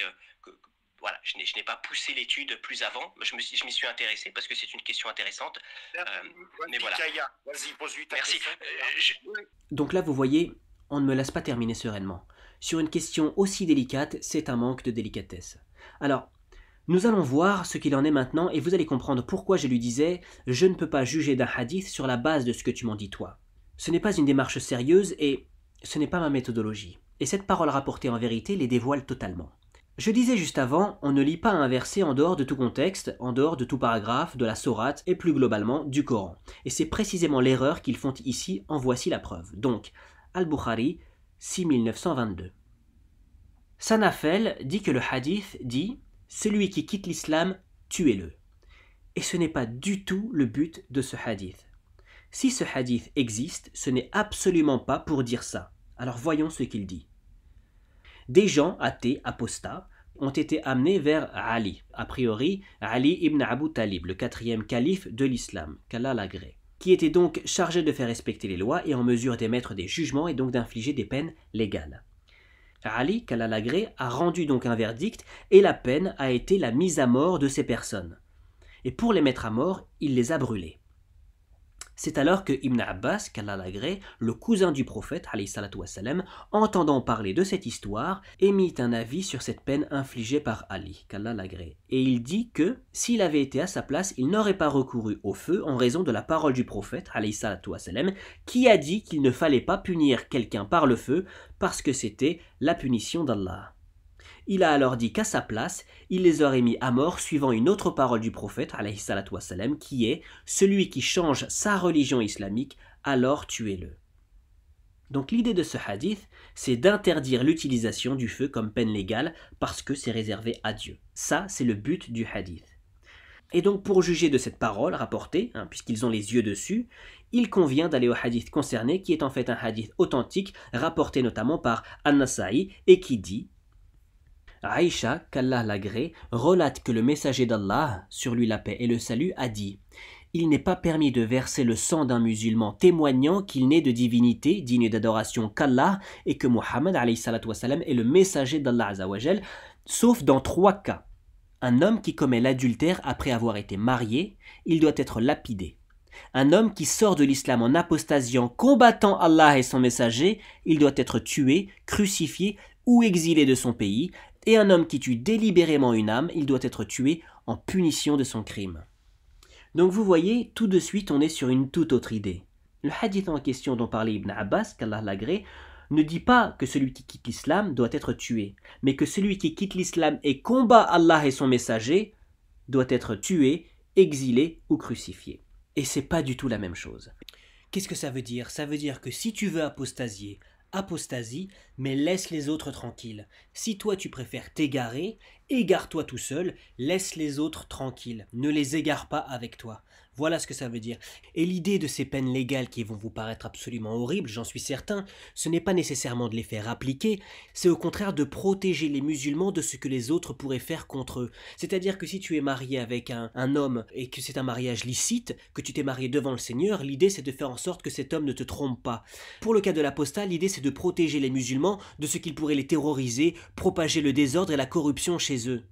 voilà, je n'ai pas poussé l'étude plus avant. Je m'y suis intéressé parce que c'est une question intéressante. Mais voilà. Vas-y, pose-lui ta Merci. question. Donc là, vous voyez, on ne me laisse pas terminer sereinement. Sur une question aussi délicate, c'est un manque de délicatesse. Alors, nous allons voir ce qu'il en est maintenant et vous allez comprendre pourquoi je lui disais « Je ne peux pas juger d'un hadith sur la base de ce que tu m'en dis toi ». Ce n'est pas une démarche sérieuse et ce n'est pas ma méthodologie. Et cette parole rapportée en vérité les dévoile totalement. Je disais juste avant, on ne lit pas un verset en dehors de tout contexte, en dehors de tout paragraphe, de la sourate et plus globalement du Coran. Et c'est précisément l'erreur qu'ils font ici, en voici la preuve. Donc, Al-Bukhari, 6922. Sanafel dit que le hadith dit « Celui qui quitte l'islam, tuez-le ». Et ce n'est pas du tout le but de ce hadith. Si ce hadith existe, ce n'est absolument pas pour dire ça. Alors voyons ce qu'il dit. Des gens athées, apostats, ont été amenés vers Ali, a priori Ali ibn Abu Talib, le 4e calife de l'islam, qu'Allah l'agrée, qui était donc chargé de faire respecter les lois et en mesure d'émettre des jugements et donc d'infliger des peines légales. Ali, qu'Allah l'agrée, a rendu donc un verdict et la peine a été la mise à mort de ces personnes. Et pour les mettre à mort, il les a brûlés. C'est alors que Ibn Abbas, qu'Allah l'agrée, le cousin du prophète, alayhi salatu wassalam, entendant parler de cette histoire, émit un avis sur cette peine infligée par Ali, qu'Allah l'agrée. Et il dit que, s'il avait été à sa place, il n'aurait pas recouru au feu en raison de la parole du prophète, alayhi salatu wassalam, qui a dit qu'il ne fallait pas punir quelqu'un par le feu parce que c'était la punition d'Allah. Il a alors dit qu'à sa place, il les aurait mis à mort suivant une autre parole du prophète, alayhi salatu wassalam, qui est « Celui qui change sa religion islamique, alors tuez-le ». Donc l'idée de ce hadith, c'est d'interdire l'utilisation du feu comme peine légale parce que c'est réservé à Dieu. Ça, c'est le but du hadith. Et donc pour juger de cette parole rapportée, puisqu'ils ont les yeux dessus, il convient d'aller au hadith concerné, qui est en fait un hadith authentique, rapporté notamment par An-Nasa'i, et qui dit « Aïcha, qu'Allah l'agrée, relate que le messager d'Allah, sur lui la paix et le salut, a dit « Il n'est pas permis de verser le sang d'un musulman témoignant qu'il n'est de divinité digne d'adoration qu'Allah et que Muhammad alayhi salatu wassalam est le messager d'Allah azawajal, sauf dans 3 cas. Un homme qui commet l'adultère après avoir été marié, il doit être lapidé. Un homme qui sort de l'islam en apostasiant, combattant Allah et son messager, il doit être tué, crucifié ou exilé de son pays. Et un homme qui tue délibérément une âme, il doit être tué en punition de son crime. » Donc vous voyez, tout de suite on est sur une toute autre idée. Le hadith en question dont parlait Ibn Abbas, qu'Allah l'agrée, ne dit pas que celui qui quitte l'islam doit être tué, mais que celui qui quitte l'islam et combat Allah et son messager doit être tué, exilé ou crucifié. Et c'est pas du tout la même chose. Qu'est-ce que ça veut dire? Ça veut dire que si tu veux apostasier, apostasie, mais laisse les autres tranquilles. Si toi tu préfères t'égarer, égare-toi tout seul, laisse les autres tranquilles. Ne les égare pas avec toi. Voilà ce que ça veut dire. Et l'idée de ces peines légales qui vont vous paraître absolument horribles, j'en suis certain, ce n'est pas nécessairement de les faire appliquer, c'est au contraire de protéger les musulmans de ce que les autres pourraient faire contre eux. C'est-à-dire que si tu es marié avec un homme et que c'est un mariage licite, que tu t'es marié devant le Seigneur, l'idée c'est de faire en sorte que cet homme ne te trompe pas. Pour le cas de l'apostat, l'idée c'est de protéger les musulmans de ce qu'il pourrait les terroriser, propager le désordre et la corruption chez eux.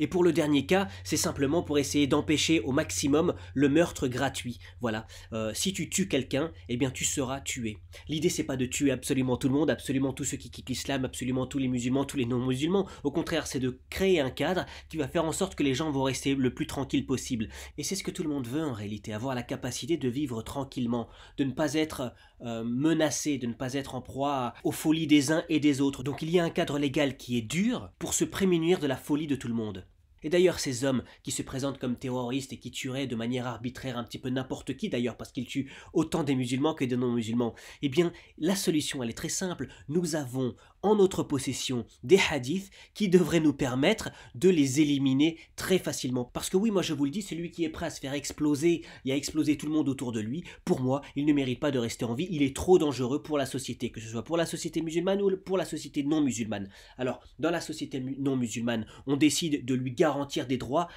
Et pour le dernier cas, c'est simplement pour essayer d'empêcher au maximum le meurtre gratuit. Voilà, si tu tues quelqu'un, eh bien tu seras tué. L'idée c'est pas de tuer absolument tout le monde, absolument tous ceux qui quittent l'islam, absolument tous les musulmans, tous les non-musulmans. Au contraire, c'est de créer un cadre qui va faire en sorte que les gens vont rester le plus tranquille possible. Et c'est ce que tout le monde veut en réalité, avoir la capacité de vivre tranquillement, de ne pas être menacé, de ne pas être en proie aux folies des uns et des autres. Donc il y a un cadre légal qui est dur pour se prémunir de la folie de tout le monde. Et d'ailleurs, ces hommes qui se présentent comme terroristes et qui tueraient de manière arbitraire un petit peu n'importe qui d'ailleurs, parce qu'ils tuent autant des musulmans que des non-musulmans, eh bien, la solution, elle est très simple. Nous avons en notre possession des hadiths qui devraient nous permettre de les éliminer très facilement. Parce que oui, moi je vous le dis, celui qui est prêt à se faire exploser et à exploser tout le monde autour de lui, pour moi, il ne mérite pas de rester en vie, il est trop dangereux pour la société, que ce soit pour la société musulmane ou pour la société non musulmane. Alors, dans la société non musulmane, on décide de lui garantir des droits,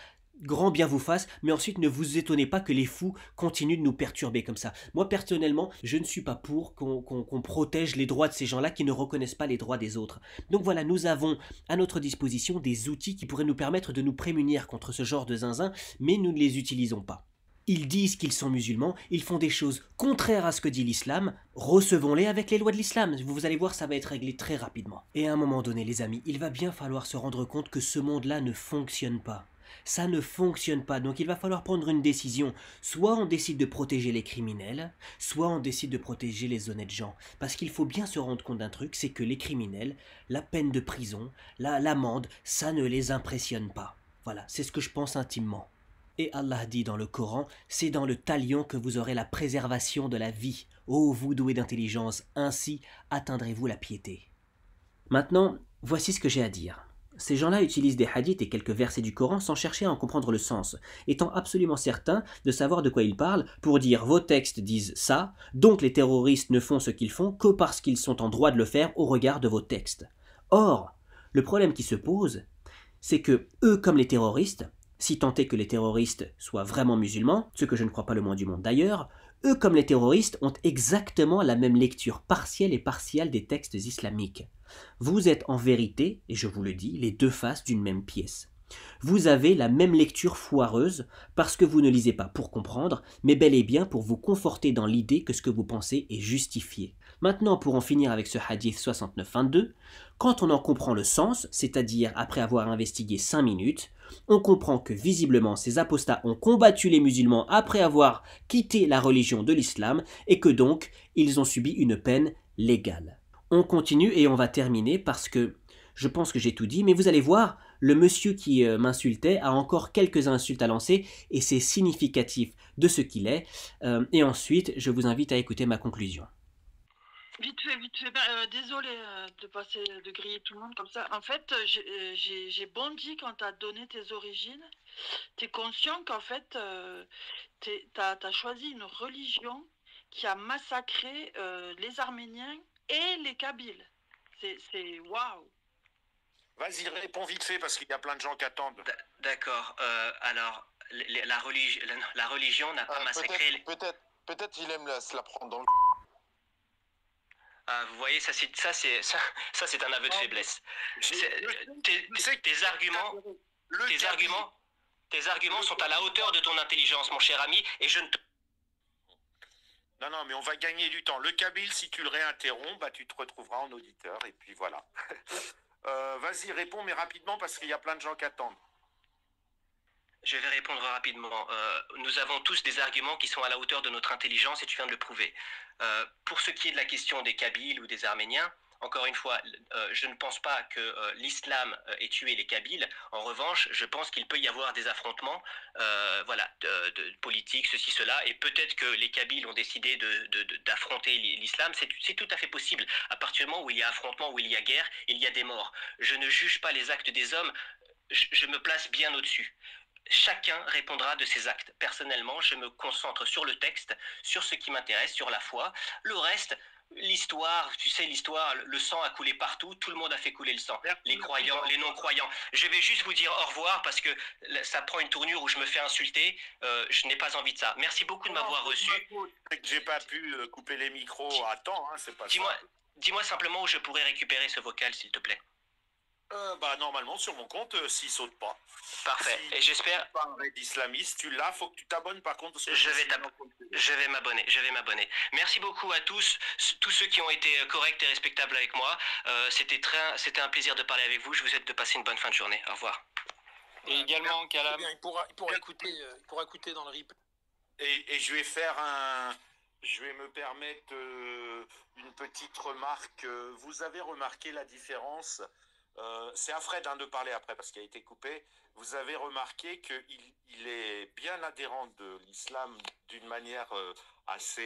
grand bien vous fasse, mais ensuite ne vous étonnez pas que les fous continuent de nous perturber comme ça. Moi personnellement, je ne suis pas pour qu'on protège les droits de ces gens-là qui ne reconnaissent pas les droits des autres. Donc voilà, nous avons à notre disposition des outils qui pourraient nous permettre de nous prémunir contre ce genre de zinzin, mais nous ne les utilisons pas. Ils disent qu'ils sont musulmans, ils font des choses contraires à ce que dit l'islam, recevons-les avec les lois de l'islam. Vous allez voir, ça va être réglé très rapidement. Et à un moment donné, les amis, il va bien falloir se rendre compte que ce monde-là ne fonctionne pas. Ça ne fonctionne pas, donc il va falloir prendre une décision. Soit on décide de protéger les criminels, soit on décide de protéger les honnêtes gens. Parce qu'il faut bien se rendre compte d'un truc, c'est que les criminels, la peine de prison, l'amende, ça ne les impressionne pas. Voilà, c'est ce que je pense intimement. Et Allah dit dans le Coran, c'est dans le talion que vous aurez la préservation de la vie. Ô vous doués d'intelligence, ainsi atteindrez-vous la piété. Maintenant, voici ce que j'ai à dire. Ces gens-là utilisent des hadiths et quelques versets du Coran sans chercher à en comprendre le sens, étant absolument certains de savoir de quoi ils parlent pour dire vos textes disent ça, donc les terroristes ne font ce qu'ils font que parce qu'ils sont en droit de le faire au regard de vos textes. Or, le problème qui se pose, c'est que eux comme les terroristes, si tant est que les terroristes soient vraiment musulmans, ce que je ne crois pas le moins du monde d'ailleurs, eux comme les terroristes ont exactement la même lecture partielle et partiale des textes islamiques. Vous êtes en vérité, et je vous le dis, les deux faces d'une même pièce. Vous avez la même lecture foireuse parce que vous ne lisez pas pour comprendre, mais bel et bien pour vous conforter dans l'idée que ce que vous pensez est justifié. Maintenant, pour en finir avec ce hadith 69-22, quand on en comprend le sens, c'est-à-dire après avoir investigué 5 minutes, on comprend que visiblement ces apostats ont combattu les musulmans après avoir quitté la religion de l'islam et que donc ils ont subi une peine légale. On continue et on va terminer parce que je pense que j'ai tout dit, mais vous allez voir, le monsieur qui m'insultait a encore quelques insultes à lancer et c'est significatif de ce qu'il est. Et ensuite, je vous invite à écouter ma conclusion. Vite fait, désolé de griller tout le monde comme ça. En fait, j'ai bondi quand tu as donné tes origines. Tu es conscient qu'en fait, tu as choisi une religion qui a massacré les Arméniens et les Kabyles. C'est waouh! Vas-y, réponds vite fait parce qu'il y a plein de gens qui attendent. D'accord. Alors, la religion n'a pas massacré... Peut-être il aime se la prendre dans le... Ah, vous voyez, ça c'est un aveu de faiblesse. Tes arguments sont à la hauteur de ton intelligence, mon cher ami, et je ne te... Non, mais on va gagner du temps. Le Kabyle, si tu le réinterromps, bah, tu te retrouveras en auditeur, et puis voilà. Vas-y, réponds, mais rapidement, parce qu'il y a plein de gens qui attendent. Je vais répondre rapidement. Nous avons tous des arguments qui sont à la hauteur de notre intelligence et tu viens de le prouver. Pour ce qui est de la question des Kabyles ou des Arméniens, encore une fois, je ne pense pas que l'islam ait tué les Kabyles. En revanche, je pense qu'il peut y avoir des affrontements de politiques, ceci, cela, et peut-être que les Kabyles ont décidé d'affronter l'islam. C'est tout à fait possible. À partir du moment où il y a affrontement, où il y a guerre, il y a des morts. Je ne juge pas les actes des hommes, je me place bien au-dessus. Chacun répondra de ses actes. Personnellement, je me concentre sur le texte, sur ce qui m'intéresse, sur la foi. Le reste, l'histoire, tu sais, l'histoire, le sang a coulé partout, tout le monde a fait couler le sang. Les croyants, les non-croyants. Je vais juste vous dire au revoir parce que ça prend une tournure où je me fais insulter. Je n'ai pas envie de ça. Merci beaucoup de m'avoir reçu. C'est que j'ai pas pu couper les micros à temps, hein, c'est pas ça. Dis-moi simplement où je pourrais récupérer ce vocal, s'il te plaît. Normalement sur mon compte s'il saute pas. Parfait. Si et j'espère pas un raid islamiste, tu l'as, faut que tu t'abonnes par contre. Je vais m'abonner. Merci beaucoup à tous ceux qui ont été corrects et respectables avec moi. C'était un plaisir de parler avec vous. Je vous souhaite de passer une bonne fin de journée. Au revoir. Et également, Kalam, il pourra écouter dans le replay. Et je vais me permettre une petite remarque. Vous avez remarqué la différence c'est à Fred de parler après parce qu'il a été coupé. Vous avez remarqué qu'il est bien adhérent de l'islam d'une manière assez,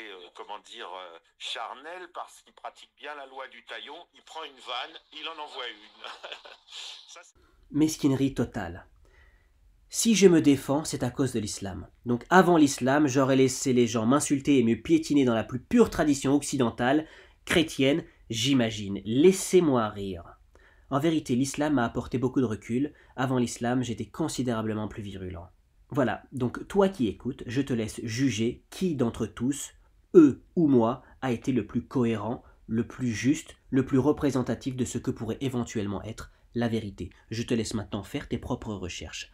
charnelle parce qu'il pratique bien la loi du taillon. Il prend une vanne, il en envoie une. Ça, mesquinerie totale. Si je me défends, c'est à cause de l'islam. Donc avant l'islam, j'aurais laissé les gens m'insulter et me piétiner dans la plus pure tradition occidentale, chrétienne, j'imagine. Laissez-moi rire. En vérité, l'islam m'a apporté beaucoup de recul. Avant l'islam, j'étais considérablement plus virulent. Voilà, donc toi qui écoutes, je te laisse juger qui d'entre tous, eux ou moi, a été le plus cohérent, le plus juste, le plus représentatif de ce que pourrait éventuellement être la vérité. Je te laisse maintenant faire tes propres recherches.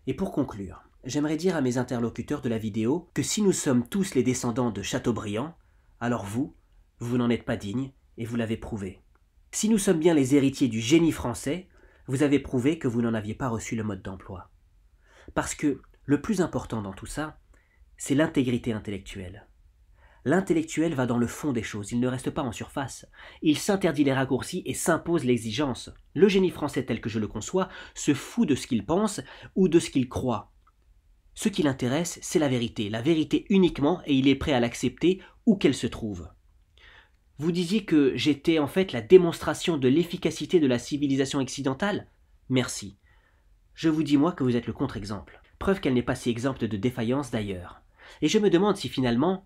Et pour conclure, j'aimerais dire à mes interlocuteurs de la vidéo que si nous sommes tous les descendants de Chateaubriand, alors vous n'en êtes pas dignes et vous l'avez prouvé. Si nous sommes bien les héritiers du génie français, vous avez prouvé que vous n'en aviez pas reçu le mode d'emploi. Parce que le plus important dans tout ça, c'est l'intégrité intellectuelle. L'intellectuel va dans le fond des choses, il ne reste pas en surface. Il s'interdit les raccourcis et s'impose l'exigence. Le génie français tel que je le conçois se fout de ce qu'il pense ou de ce qu'il croit. Ce qui l'intéresse, c'est la vérité uniquement, et il est prêt à l'accepter où qu'elle se trouve. Vous disiez que j'étais en fait la démonstration de l'efficacité de la civilisation occidentale ? Merci. Je vous dis moi que vous êtes le contre-exemple. Preuve qu'elle n'est pas si exempte de défaillance d'ailleurs. Et je me demande si finalement,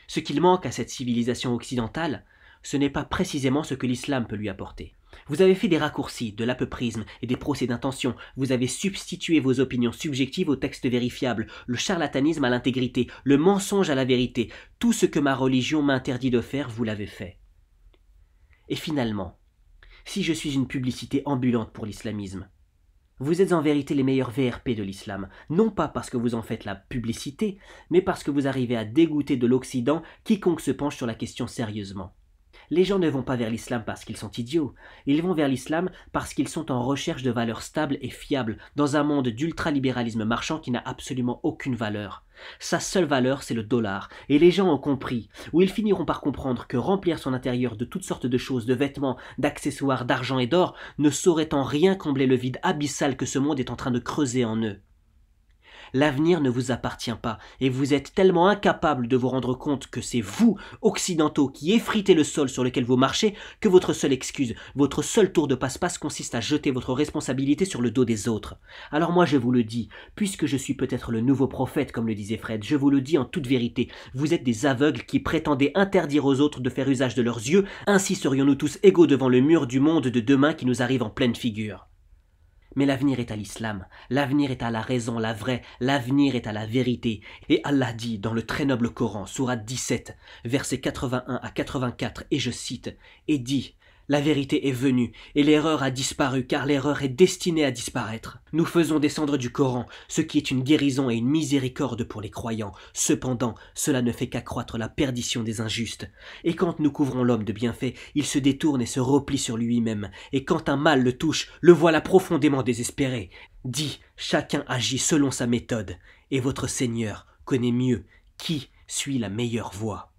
ce qu'il manque à cette civilisation occidentale, ce n'est pas précisément ce que l'islam peut lui apporter. Vous avez fait des raccourcis, de l'apeuprisme et des procès d'intention. Vous avez substitué vos opinions subjectives aux textes vérifiables, le charlatanisme à l'intégrité, le mensonge à la vérité. Tout ce que ma religion m'interdit de faire, vous l'avez fait. Et finalement, si je suis une publicité ambulante pour l'islamisme, vous êtes en vérité les meilleurs VRP de l'islam, non pas parce que vous en faites la publicité, mais parce que vous arrivez à dégoûter de l'Occident quiconque se penche sur la question sérieusement. Les gens ne vont pas vers l'islam parce qu'ils sont idiots, ils vont vers l'islam parce qu'ils sont en recherche de valeurs stables et fiables dans un monde d'ultralibéralisme marchand qui n'a absolument aucune valeur. Sa seule valeur, c'est le dollar, et les gens ont compris, ou ils finiront par comprendre que remplir son intérieur de toutes sortes de choses, de vêtements, d'accessoires, d'argent et d'or, ne saurait en rien combler le vide abyssal que ce monde est en train de creuser en eux. L'avenir ne vous appartient pas, et vous êtes tellement incapable de vous rendre compte que c'est vous, occidentaux, qui effritez le sol sur lequel vous marchez, que votre seule excuse, votre seul tour de passe-passe consiste à jeter votre responsabilité sur le dos des autres. Alors moi je vous le dis, puisque je suis peut-être le nouveau prophète, comme le disait Fred, je vous le dis en toute vérité, vous êtes des aveugles qui prétendez interdire aux autres de faire usage de leurs yeux, ainsi serions-nous tous égaux devant le mur du monde de demain qui nous arrive en pleine figure. Mais l'avenir est à l'islam, l'avenir est à la raison, la vraie, l'avenir est à la vérité. Et Allah dit dans le très noble Coran, sourate 17, versets 81 à 84, et je cite, « Et dit, la vérité est venue, et l'erreur a disparu, car l'erreur est destinée à disparaître. Nous faisons descendre du Coran ce qui est une guérison et une miséricorde pour les croyants. Cependant, cela ne fait qu'accroître la perdition des injustes. Et quand nous couvrons l'homme de bienfaits, il se détourne et se replie sur lui-même. Et quand un mal le touche, le voilà profondément désespéré. Dit, chacun agit selon sa méthode, et votre Seigneur connaît mieux qui suit la meilleure voie. »